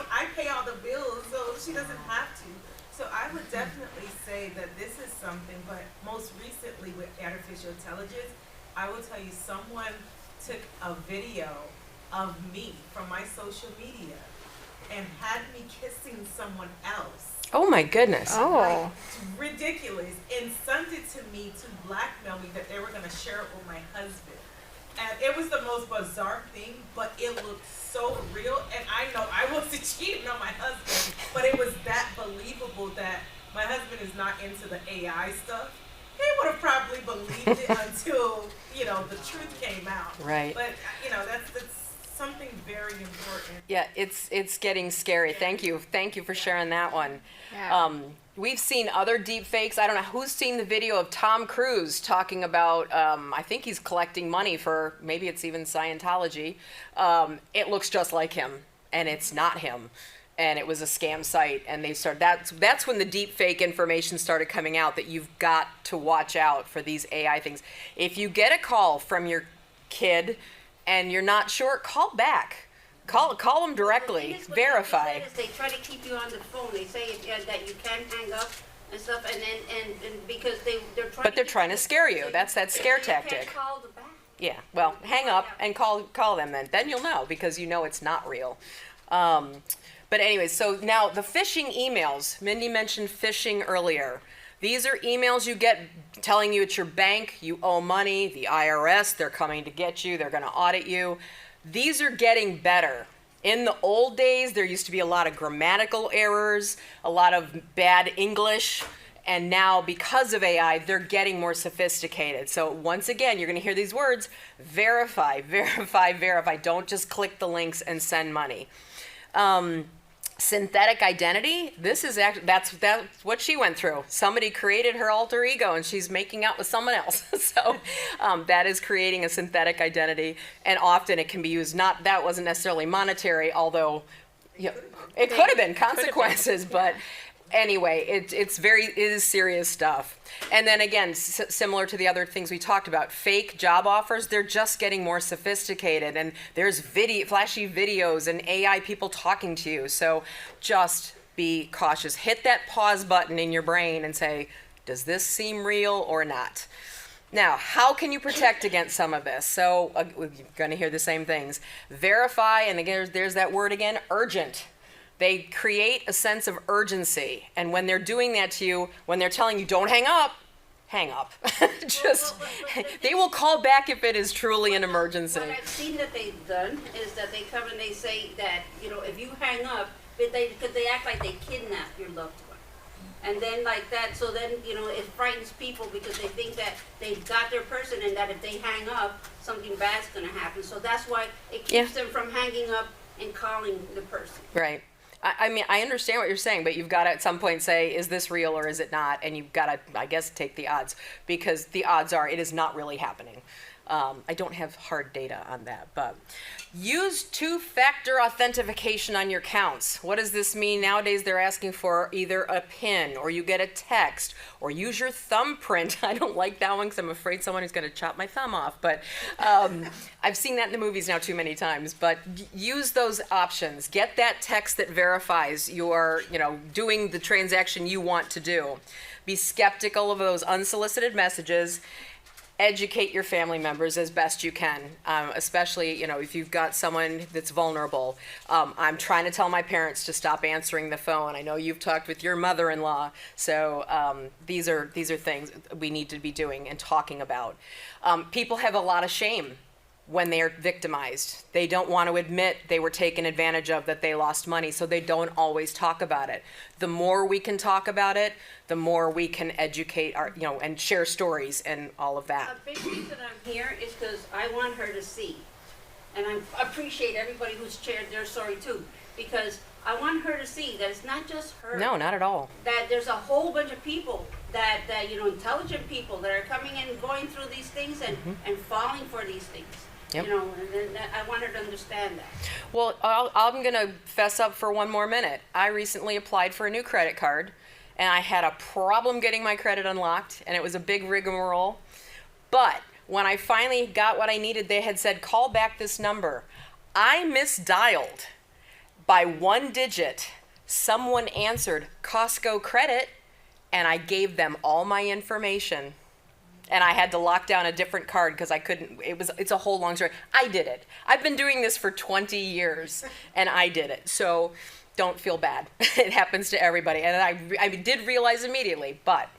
[SPEAKER 5] I pay all the bills, so she doesn't have to. So I would definitely say that this is something, but most recently with artificial intelligence, I will tell you, someone took a video of me from my social media and had me kissing someone else.
[SPEAKER 1] Oh my goodness.
[SPEAKER 2] Oh.
[SPEAKER 5] Like, ridiculous. And sent it to me to blackmail me that they were going to share it with my husband. And it was the most bizarre thing, but it looked so real. And I know I wasn't cheating on my husband, but it was that believable that my husband is not into the AI stuff. He would have probably believed it until, the truth came out.
[SPEAKER 1] Right.
[SPEAKER 5] But, that's something very important.
[SPEAKER 1] Yeah, it's getting scary. Thank you for sharing that one.
[SPEAKER 2] Yeah.
[SPEAKER 1] We've seen other deep fakes. I don't know who's seen the video of Tom Cruise talking about, I think he's collecting money for, maybe it's even Scientology. It looks just like him, and it's not him. And it was a scam site, and they started, that's when the deep fake information started coming out, that you've got to watch out for these AI things. If you get a call from your kid and you're not sure, call back. Call them directly.
[SPEAKER 6] The thing is, what
[SPEAKER 1] Verify.
[SPEAKER 6] they said is they try to keep you on the phone. They say that you can't hang up and stuff, and because they're trying.
[SPEAKER 1] But they're trying to scare you. That's that scare
[SPEAKER 6] You
[SPEAKER 1] tactic.
[SPEAKER 6] can't call the back.
[SPEAKER 1] Yeah. Well, hang up and call them then. Then you'll know, because it's not real. But anyways, so now the phishing emails. Mindy mentioned phishing earlier. These are emails you get telling you it's your bank, you owe money, the IRS, they're coming to get you, they're going to audit you. These are getting better. In the old days, there used to be a lot of grammatical errors, a lot of bad English, and now because of AI, they're getting more sophisticated. So once again, you're going to hear these words: verify, verify, verify. Don't just click the links and send money. Synthetic identity, this is actually, that's what she went through. Somebody created her alter ego and she's making out with someone else. So that is creating a synthetic identity, and often it can be used, that wasn't necessarily monetary, although Yeah, it could have been consequences, but anyway, it is serious stuff. And then again, similar to the other things we talked about, fake job offers, they're just getting more sophisticated, and there's flashy videos and AI people talking to you. So just be cautious. Hit that pause button in your brain and say, does this seem real or not? Now, how can you protect against some of this? So you're going to hear the same things. Verify, and again, there's that word again, urgent. They create a sense of urgency. And when they're doing that to you, when they're telling you, don't hang up, hang up. They will call back if it is truly an emergency.
[SPEAKER 6] What I've seen that they've done is that they come and they say that, if you hang up, because they act like they kidnapped your loved one. And then like that, so then, it frightens people because they think that they've got their person and that if they hang up, something bad's gonna happen. So that's why it keeps them from hanging up and calling the person.
[SPEAKER 1] Right. I mean, I understand what you're saying, but you've got to at some point say, is this real or is it not? And you've got to, I guess, take the odds, because the odds are it is not really happening. I don't have hard data on that, but use two-factor authentication on your accounts. What does this mean? Nowadays, they're asking for either a PIN or you get a text, or use your thumbprint. I don't like that one because I'm afraid someone is going to chop my thumb off, but I've seen that in the movies now too many times. But use those options. Get that text that verifies you're, doing the transaction you want to do. Be skeptical of those unsolicited messages. Educate your family members as best you can, especially, if you've got someone that's vulnerable. I'm trying to tell my parents to stop answering the phone. I know you've talked with your mother-in-law, so these are things we need to be doing and talking about. People have a lot of shame when they are victimized. They don't want to admit they were taken advantage of, that they lost money, so they don't always talk about it. The more we can talk about it, the more we can educate our, and share stories and all of that.
[SPEAKER 6] A big reason I'm here is because I want her to see, and I appreciate everybody who's shared their story too, because I want her to see that it's not just her.
[SPEAKER 1] No, not at all.
[SPEAKER 6] That there's a whole bunch of people that intelligent people that are coming and going through these things and falling for these things.
[SPEAKER 1] Yep.
[SPEAKER 6] And then I want her to understand that.
[SPEAKER 1] Well, I'm going to fess up for one more minute. I recently applied for a new credit card, and I had a problem getting my credit unlocked, and it was a big rigmarole. But when I finally got what I needed, they had said, call back this number. I misdialed by one digit. Someone answered Costco credit, and I gave them all my information. And I had to lock down a different card because I couldn't, it's a whole long story. I did it. I've been doing this for 20 years, and I did it. So don't feel bad. It happens to everybody. And I did realize immediately, but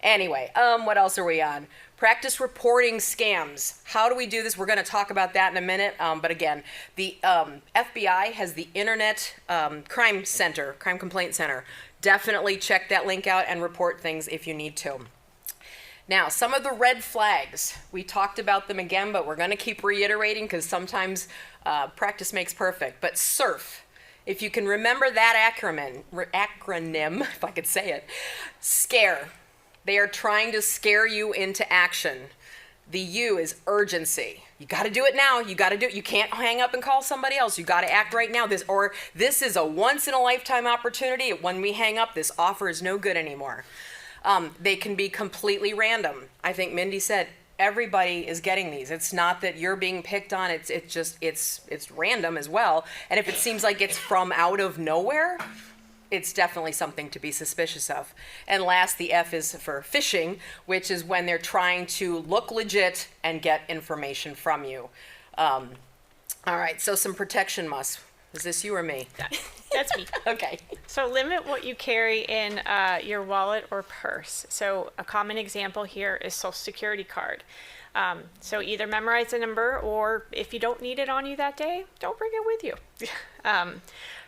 [SPEAKER 1] anyway, what else are we on? Practice reporting scams. How do we do this? We're going to talk about that in a minute. But again, the FBI has the Internet Crime Complaint Center. Definitely check that link out and report things if you need to. Now, some of the red flags, we talked about them again, but we're going to keep reiterating because sometimes practice makes perfect. But SURF, if you can remember that acronym, if I could say it, scare. They are trying to scare you into action. The U is urgency. You got to do it now. You got to do it. You can't hang up and call somebody else. You got to act right now. This is a once in a lifetime opportunity. When we hang up, this offer is no good anymore. They can be completely random. I think Mindy said everybody is getting these. It's not that you're being picked on. It's random as well. And if it seems like it's from out of nowhere, it's definitely something to be suspicious of. And last, the F is for phishing, which is when they're trying to look legit and get information from you. All right, so some protection musts. Is this you or me?
[SPEAKER 2] That's me.
[SPEAKER 1] Okay.
[SPEAKER 2] So limit what you carry in your wallet or purse. So a common example here is Social Security card. So either memorize the number, or if you don't need it on you that day, don't bring it with you.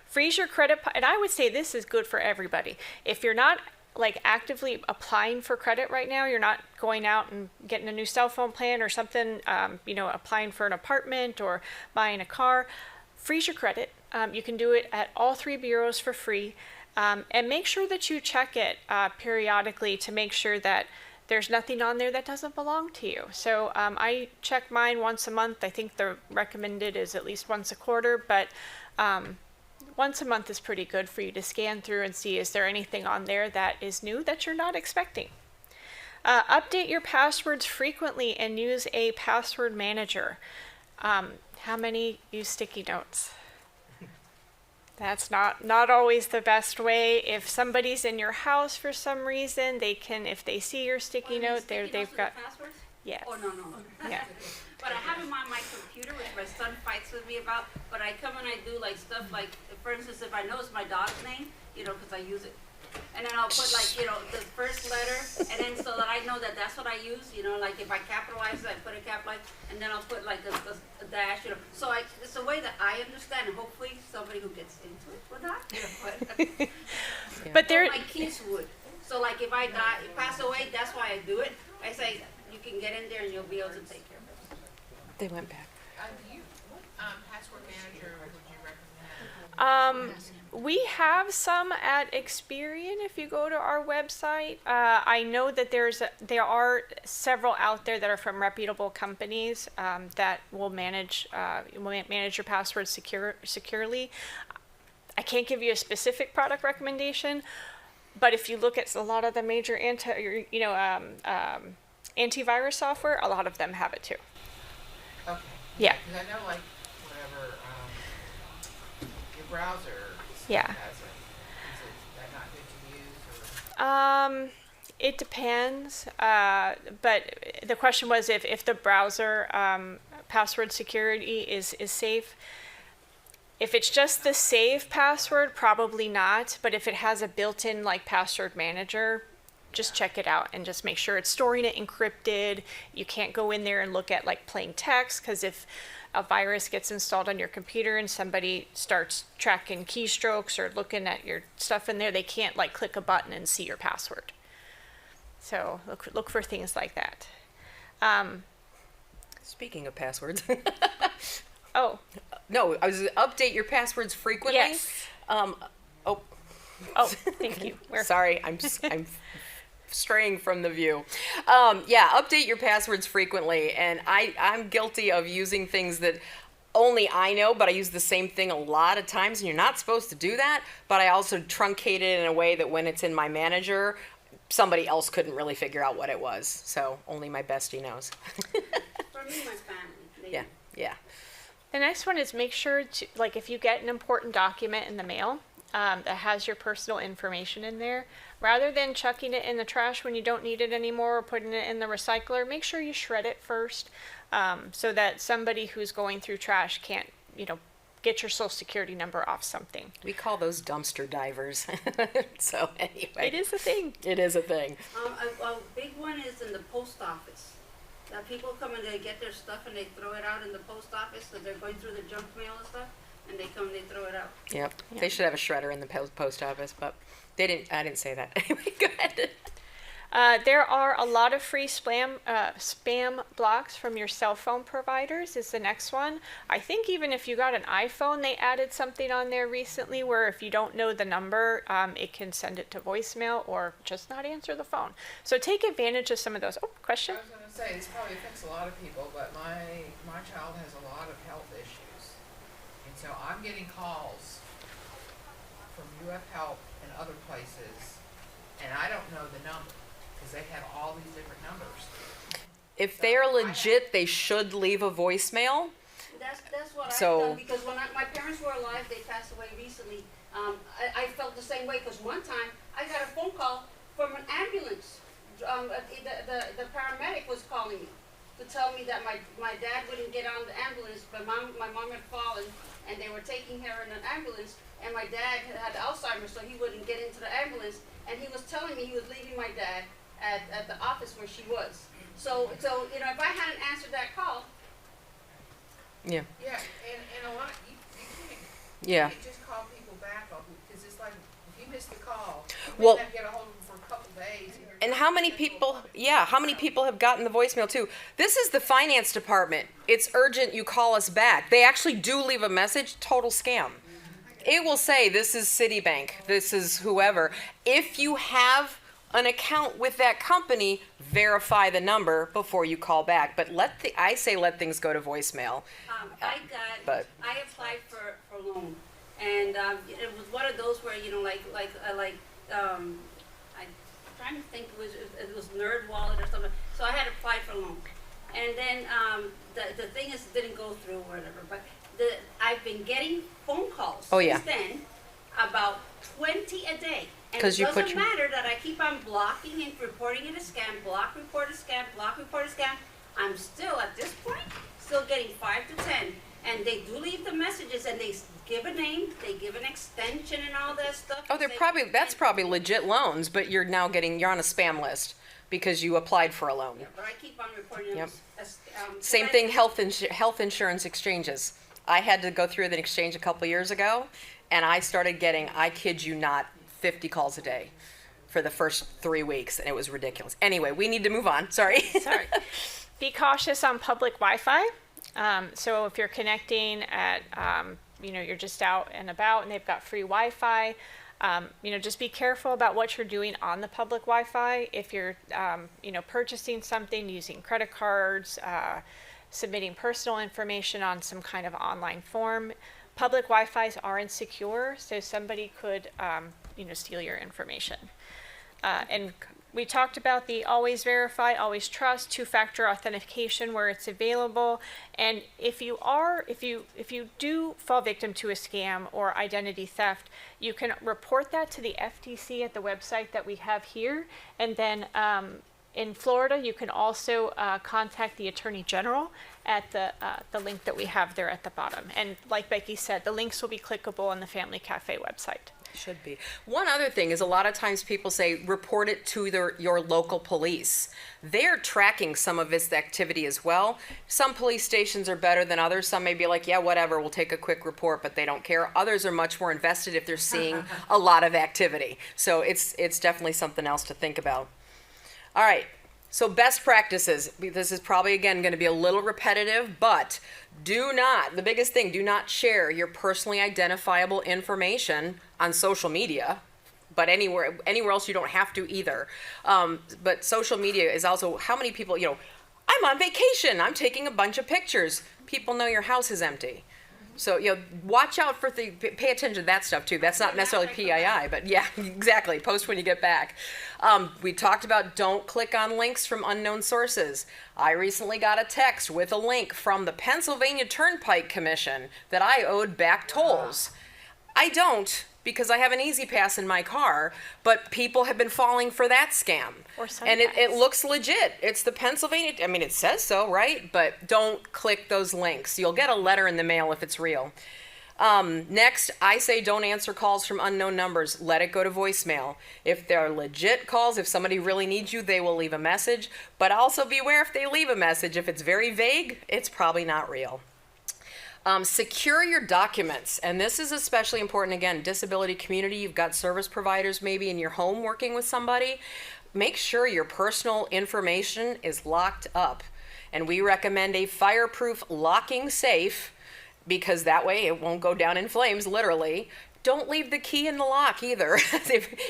[SPEAKER 2] Freeze your credit, and I would say this is good for everybody. If you're not actively applying for credit right now, you're not going out and getting a new cell phone plan or something, applying for an apartment or buying a car, freeze your credit. You can do it at all three bureaus for free, and make sure that you check it periodically to make sure that there's nothing on there that doesn't belong to you. So I check mine once a month. I think the recommended is at least once a quarter, but once a month is pretty good for you to scan through and see, is there anything on there that is new that you're not expecting? Update your passwords frequently and use a password manager. How many use sticky notes? That's not always the best way. If somebody's in your house for some reason, they can, if they see your sticky note, they've got,
[SPEAKER 6] Passwords?
[SPEAKER 2] yes.
[SPEAKER 6] Oh, no.
[SPEAKER 2] Yeah.
[SPEAKER 6] But I have them on my computer, which my son fights with me about, but I come and I do like stuff like, for instance, if I know it's my dog's name, you know, because I use it. And then I'll put like, you know, the first letter, and then so that I know that that's what I use, you know, like if I capitalize it, I put a capitalize, and then I'll put like a dash, you know. So it's a way that I understand, and hopefully somebody who gets into it will not, you know, but.
[SPEAKER 2] But there,
[SPEAKER 6] My kids would. So like if I die, pass away, that's why I do it. I say, you can get in there and you'll be able to take care of it.
[SPEAKER 1] They went back.
[SPEAKER 4] What password manager would you recommend?
[SPEAKER 2] we have some at Experian if you go to our website. I know that there are several out there that are from reputable companies that will manage your passwords securely. I can't give you a specific product recommendation, but if you look at a lot of the major antivirus software, a lot of them have it too.
[SPEAKER 4] Okay.
[SPEAKER 2] Yeah.
[SPEAKER 4] Because I know like whatever, your browser
[SPEAKER 2] Yeah.
[SPEAKER 4] has it. Is that not good to use or?
[SPEAKER 2] It depends, but the question was if the browser password security is safe. If it's just the save password, probably not. But if it has a built-in like password manager, just check it out and just make sure it's storing it encrypted. You can't go in there and look at like plain text, because if a virus gets installed on your computer and somebody starts tracking keystrokes or looking at your stuff in there, they can't like click a button and see your password. So look for things like that.
[SPEAKER 1] Speaking of passwords.
[SPEAKER 2] Oh,
[SPEAKER 1] No, I was update your passwords frequently.
[SPEAKER 2] yes.
[SPEAKER 1] Oh,
[SPEAKER 2] Thank you.
[SPEAKER 1] sorry, I'm straying from the view. Yeah, update your passwords frequently, and I'm guilty of using things that only I know, but I use the same thing a lot of times, and you're not supposed to do that. But I also truncate it in a way that when it's in my manager, somebody else couldn't really figure out what it was. So only my bestie knows.
[SPEAKER 6] For me, my family.
[SPEAKER 1] Yeah, yeah.
[SPEAKER 2] The next one is make sure to, like, if you get an important document in the mail that has your personal information in there, rather than chucking it in the trash when you don't need it anymore or putting it in the recycler, make sure you shred it first so that somebody who's going through trash can't, get your social security number off something.
[SPEAKER 1] We call those dumpster divers. So anyway.
[SPEAKER 2] It is a thing.
[SPEAKER 1] It is a thing.
[SPEAKER 6] A big one is in the post office. That people come and they get their stuff and they throw it out in the post office, so they're going through the junk mail and stuff, and they come and they throw it out.
[SPEAKER 1] Yep. They should have a shredder in the post office, but they didn't. I didn't say that. Anyway, go ahead.
[SPEAKER 2] There are a lot of free spam blocks from your cell phone providers is the next one. I think even if you got an iPhone, they added something on there recently where if you don't know the number, it can send it to voicemail or just not answer the phone. So take advantage of some of those. Oh, question?
[SPEAKER 4] I was gonna say, this probably affects a lot of people, but my child has a lot of health issues. And so I'm getting calls from UF Help and other places, and I don't know the number, because they have all these different numbers.
[SPEAKER 1] If they are legit, they should leave a voicemail.
[SPEAKER 6] That's what
[SPEAKER 1] So-
[SPEAKER 6] I've done, because when my parents were alive, they passed away recently. I felt the same way, because one time I got a phone call from an ambulance. The paramedic was calling me to tell me that my dad wouldn't get on the ambulance, but my mom had fallen, and they were taking her in an ambulance, and my dad had Alzheimer's, so he wouldn't get into the ambulance, and he was telling me he was leaving my dad at the office where she was. So if I hadn't answered that call,
[SPEAKER 1] Yeah.
[SPEAKER 4] Yeah, and a lot, you can't,
[SPEAKER 1] Yeah.
[SPEAKER 4] you can't just call people back, because it's like, if you miss the call, you
[SPEAKER 1] Well-
[SPEAKER 4] may not get a hold of them for a couple days.
[SPEAKER 1] And how many people, how many people have gotten the voicemail too? This is the finance department. It's urgent, you call us back. They actually do leave a message, total scam. It will say, this is Citibank, this is whoever. If you have an account with that company, verify the number before you call back. But I say let things go to voicemail.
[SPEAKER 6] I
[SPEAKER 1] but-
[SPEAKER 6] applied for a loan, And it was one of those where, you know, I'm trying to think, it was Nerd Wallet or something. So I had applied for a loan. And then the thing is, it didn't go through or whatever. But I've been getting phone calls
[SPEAKER 1] Oh, yeah.
[SPEAKER 6] since then, about 20 a day. And
[SPEAKER 1] 'Cause
[SPEAKER 6] it
[SPEAKER 1] you put
[SPEAKER 6] doesn't
[SPEAKER 1] your-
[SPEAKER 6] matter that I keep on blocking and reporting it a scam, block, report a scam, block, report a scam. I'm still, at this point, still getting 5 to 10. And they do leave the messages, and they give a name, they give an extension and all that stuff.
[SPEAKER 1] Oh, that's probably legit loans, but you're on a spam list because you applied for a loan.
[SPEAKER 6] Yeah, but I keep on reporting them
[SPEAKER 1] Yep.
[SPEAKER 6] as,
[SPEAKER 1] Same thing, health insurance exchanges. I had to go through an exchange a couple years ago, and I started getting, I kid you not, 50 calls a day for the first 3 weeks, and it was ridiculous. Anyway, we need to move on, sorry.
[SPEAKER 2] Sorry. Be cautious on public Wi-Fi. So if you're connecting at, you're just out and about and they've got free Wi-Fi, just be careful about what you're doing on the public Wi-Fi. If you're, purchasing something using credit cards, submitting personal information on some kind of online form, public Wi-Fi's are insecure, so somebody could, steal your information. And we talked about the always verify, always trust, two-factor authentication where it's available. And if you do fall victim to a scam or identity theft, you can report that to the FTC at the website that we have here. And then in Florida, you can also contact the Attorney General at the link that we have there at the bottom. And like Becky said, the links will be clickable on the Family Cafe website.
[SPEAKER 1] Should be. One other thing is a lot of times people say report it to your local police. They're tracking some of this activity as well. Some police stations are better than others. Some may be like, yeah, whatever, we'll take a quick report, but they don't care. Others are much more invested if they're seeing a lot of activity. So it's definitely something else to think about. All right. So best practices, this is probably, again, going to be a little repetitive, but the biggest thing, do not share your personally identifiable information on social media, but anywhere else you don't have to either. But social media is also, how many people, I'm on vacation, I'm taking a bunch of pictures. People know your house is empty. So, watch out for pay attention to that stuff too. That's not necessarily PII, but yeah, exactly. Post when you get back. We talked about don't click on links from unknown sources. I recently got a text with a link from the Pennsylvania Turnpike Commission that I owed back tolls. I don't, because I have an Easy Pass in my car, but people have been falling for that scam. And it looks legit. It's the Pennsylvania, it says so, right? But don't click those links. You'll get a letter in the mail if it's real. Next, I say don't answer calls from unknown numbers. Let it go to voicemail. If they're legit calls, if somebody really needs you, they will leave a message. But also beware if they leave a message. If it's very vague, it's probably not real. Secure your documents, and this is especially important, again, disability community, you've got service providers maybe in your home working with somebody. Make sure your personal information is locked up, and we recommend a fireproof locking safe because that way it won't go down in flames, literally. Don't leave the key in the lock either,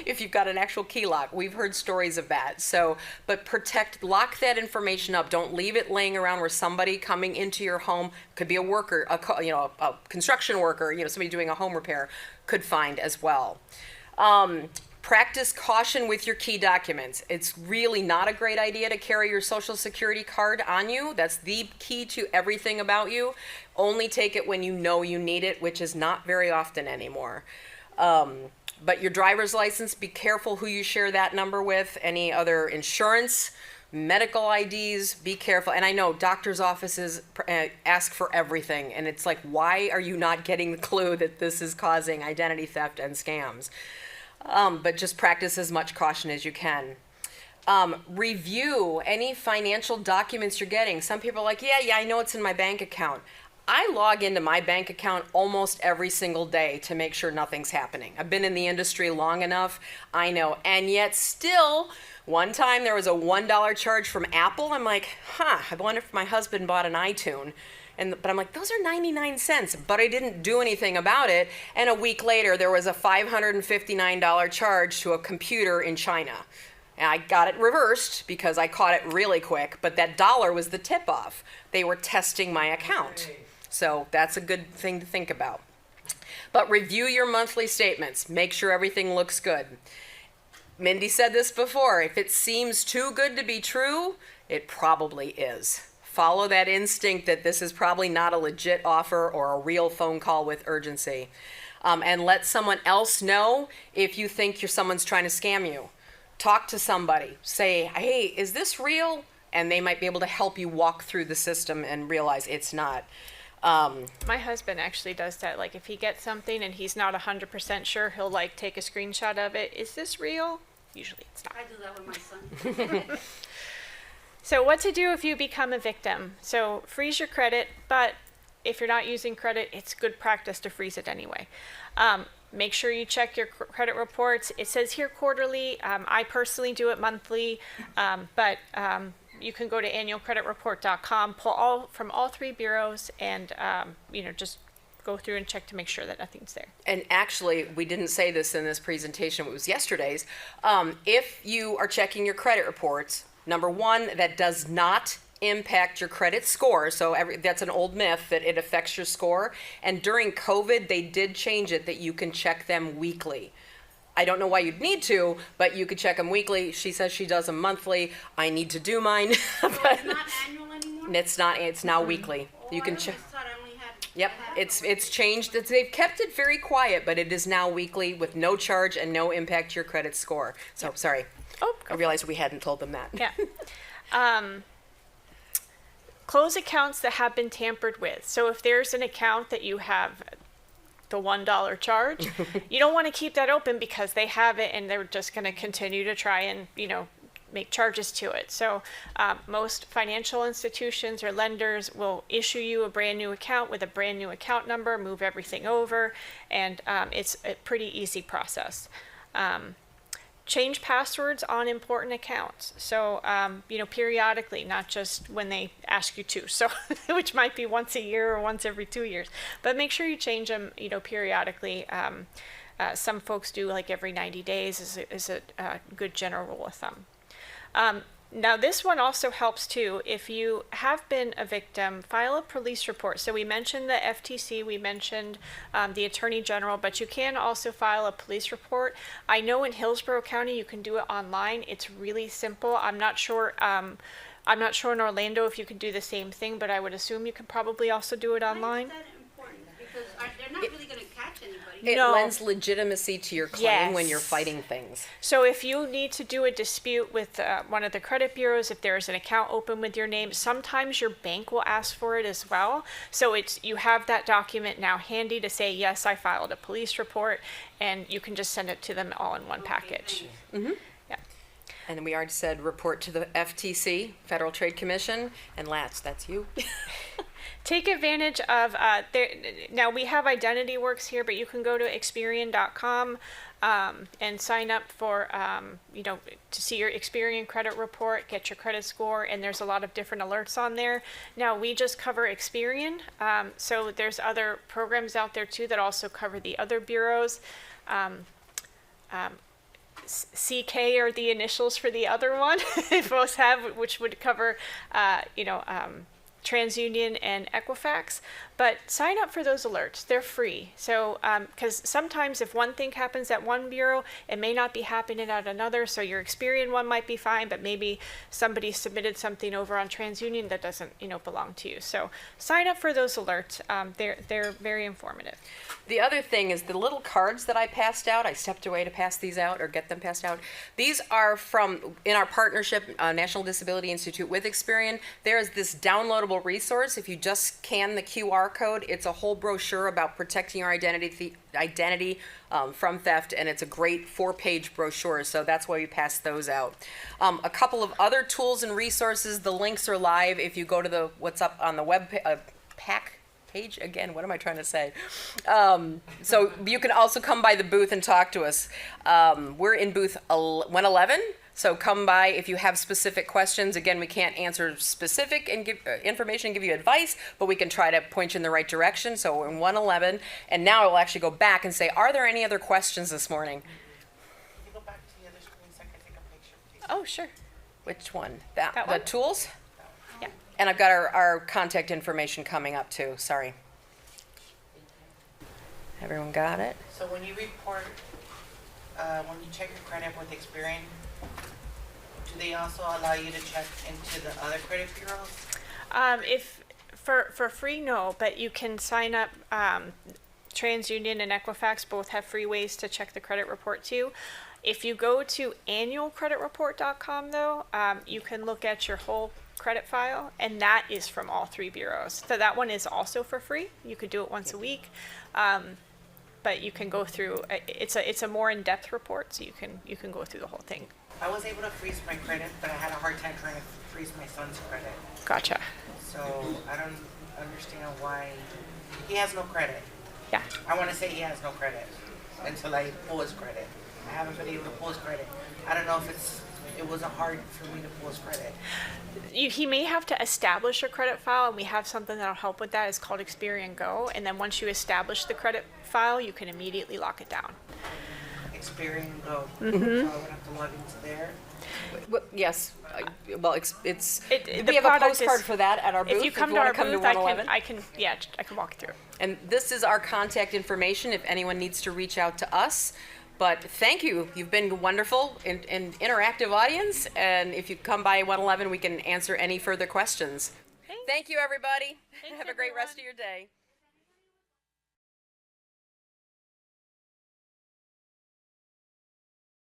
[SPEAKER 1] if you've got an actual key lock. We've heard stories of that. So, but lock that information up. Don't leave it laying around where somebody coming into your home, could be a worker, a construction worker, somebody doing a home repair, could find as well. Practice caution with your key documents. It's really not a great idea to carry your Social Security card on you. That's the key to everything about you. Only take it when you know you need it, which is not very often anymore. But your driver's license, be careful who you share that number with. Any other insurance, medical IDs, be careful. And I know doctors' offices ask for everything, and it's like, why are you not getting the clue that this is causing identity theft and scams? But just practice as much caution as you can. Review any financial documents you're getting. Some people are like, yeah, I know it's in my bank account. I log into my bank account almost every single day to make sure nothing's happening. I've been in the industry long enough, I know. And yet still, one time there was a $1 charge from Apple. I'm like, I wonder if my husband bought an iTunes. But I'm like, those are 99 cents, but I didn't do anything about it. And a week later, there was a $559 charge to a computer in China. And I got it reversed because I caught it really quick, but that dollar was the tip-off. They were testing my account. So that's a good thing to think about. But review your monthly statements. Make sure everything looks good. Mindy said this before. If it seems too good to be true, it probably is. Follow that instinct that this is probably not a legit offer or a real phone call with urgency. And let someone else know if you think someone's trying to scam you. Talk to somebody. Say, hey, is this real? And they might be able to help you walk through the system and realize it's not.
[SPEAKER 2] My husband actually does that. Like, if he gets something and he's not 100% sure, he'll like take a screenshot of it. Is this real? Usually it's not.
[SPEAKER 6] I do that with my son.
[SPEAKER 2] So what to do if you become a victim? So freeze your credit, but if you're not using credit, it's good practice to freeze it anyway. Make sure you check your credit reports. It says here quarterly. I personally do it monthly, but you can go to annualcreditreport.com, pull from all three bureaus, and just go through and check to make sure that nothing's there.
[SPEAKER 1] And actually, we didn't say this in this presentation, it was yesterday's. If you are checking your credit reports, number one, that does not impact your credit score. So that's an old myth that it affects your score. And during COVID, they did change it that you can check them weekly. I don't know why you'd need to, but you could check them weekly. She says she does them monthly. I need to do mine.
[SPEAKER 6] So it's not annual anymore?
[SPEAKER 1] It's now weekly. You can check.
[SPEAKER 6] I thought I only had.
[SPEAKER 1] Yep,
[SPEAKER 6] I had
[SPEAKER 1] it's changed. They've kept it very quiet, but it is now weekly with no charge and no impact to your credit score. So, sorry.
[SPEAKER 2] Oh,
[SPEAKER 1] I realized we hadn't told them that.
[SPEAKER 2] yeah. Close accounts that have been tampered with. So if there's an account that you have the $1 charge, you don't want to keep that open because they have it and they're just going to continue to try and, make charges to it. So most financial institutions or lenders will issue you a brand new account with a brand new account number, move everything over, and it's a pretty easy process. Change passwords on important accounts. So, periodically, not just when they ask you to. So, which might be once a year or once every 2 years. But make sure you change them, periodically. Some folks do like every 90 days is a good general rule of thumb. Now, this one also helps too. If you have been a victim, file a police report. So we mentioned the FTC, we mentioned the Attorney General, but you can also file a police report. I know in Hillsborough County you can do it online. It's really simple. I'm not sure in Orlando if you can do the same thing, but I would assume you can probably also do it online.
[SPEAKER 6] Why is that important? Because they're not really going to catch anybody.
[SPEAKER 1] It
[SPEAKER 2] No.
[SPEAKER 1] lends legitimacy to your claim when you're
[SPEAKER 2] Yes.
[SPEAKER 1] fighting things.
[SPEAKER 2] So if you need to do a dispute with one of the credit bureaus, if there's an account open with your name, sometimes your bank will ask for it as well. So you have that document now handy to say, yes, I filed a police report, and you can just send it to them all in one package. Yeah.
[SPEAKER 1] And then we already said report to the FTC, Federal Trade Commission, and Lats, that's you.
[SPEAKER 2] Take advantage of, now we have Identity Works here, but you can go to Experian.com and sign up for, to see your Experian credit report, get your credit score, and there's a lot of different alerts on there. Now, we just cover Experian, so there's other programs out there too that also cover the other bureaus. CK are the initials for the other one, both have, which would cover, TransUnion and Equifax, but sign up for those alerts. They're free. So, because sometimes if one thing happens at one bureau, it may not be happening at another. So your Experian one might be fine, but maybe somebody submitted something over on TransUnion that doesn't, belong to you. So sign up for those alerts. They're very informative.
[SPEAKER 1] The other thing is the little cards that I passed out. I stepped away to pass these out or get them passed out. These are in our partnership, National Disability Institute with Experian. There is this downloadable resource. If you just scan the QR code, it's a whole brochure about protecting your identity from theft, and it's a great 4-page brochure, so that's why we pass those out. A couple of other tools and resources, the links are live if you go to what's up on the web page again, what am I trying to say? So you can also come by the booth and talk to us. We're in booth 111. So come by if you have specific questions. Again, we can't answer specific and give information, give you advice, but we can try to point you in the right direction. So we're in 111, and now I will actually go back and say, are there any other questions this morning?
[SPEAKER 5] Can you go back to the other screen so I can take a picture, please?
[SPEAKER 2] Oh, sure.
[SPEAKER 1] Which one?
[SPEAKER 2] That
[SPEAKER 1] The
[SPEAKER 2] one?
[SPEAKER 1] tools?
[SPEAKER 2] Yeah.
[SPEAKER 1] And I've got our contact information coming up too, sorry. Everyone got it?
[SPEAKER 7] So when you report, when you check your credit with Experian, do they also allow you to check into the other credit bureaus?
[SPEAKER 2] If for free, no, but you can sign up. TransUnion and Equifax both have free ways to check the credit report too. If you go to annualcreditreport.com though, you can look at your whole credit file, and that is from all three bureaus. So that one is also for free. You could do it once a week, but you can go through. It's a more in-depth report, so you can go through the whole thing.
[SPEAKER 7] I was able to freeze my credit, but I had a hard time trying to freeze my son's credit.
[SPEAKER 2] Gotcha.
[SPEAKER 7] So I don't understand why he has no credit.
[SPEAKER 2] Yeah.
[SPEAKER 7] I want to say he has no credit until I pull his credit. I haven't been able to pull his credit. I don't know if it wasn't hard for me to pull his credit.
[SPEAKER 2] He may have to establish a credit file, and we have something that'll help with that. It's called Experian Go, and then once you establish the credit file, you can immediately lock it down.
[SPEAKER 7] Experian Go. So I would have to log into there.
[SPEAKER 1] Yes. Well, it's
[SPEAKER 2] The
[SPEAKER 1] we have a
[SPEAKER 2] product
[SPEAKER 1] postcard
[SPEAKER 2] is-
[SPEAKER 1] for that at our booth.
[SPEAKER 2] If you come to
[SPEAKER 1] wanna
[SPEAKER 2] our booth,
[SPEAKER 1] 111.
[SPEAKER 2] I can walk you through it.
[SPEAKER 1] And this is our contact information if anyone needs to reach out to us. But thank you. You've been wonderful and interactive audience. And if you come by 111, we can answer any further questions.
[SPEAKER 2] Thanks.
[SPEAKER 1] Thank you, everybody.
[SPEAKER 2] Thanks,
[SPEAKER 1] Have a great rest of
[SPEAKER 2] everyone.
[SPEAKER 1] your day.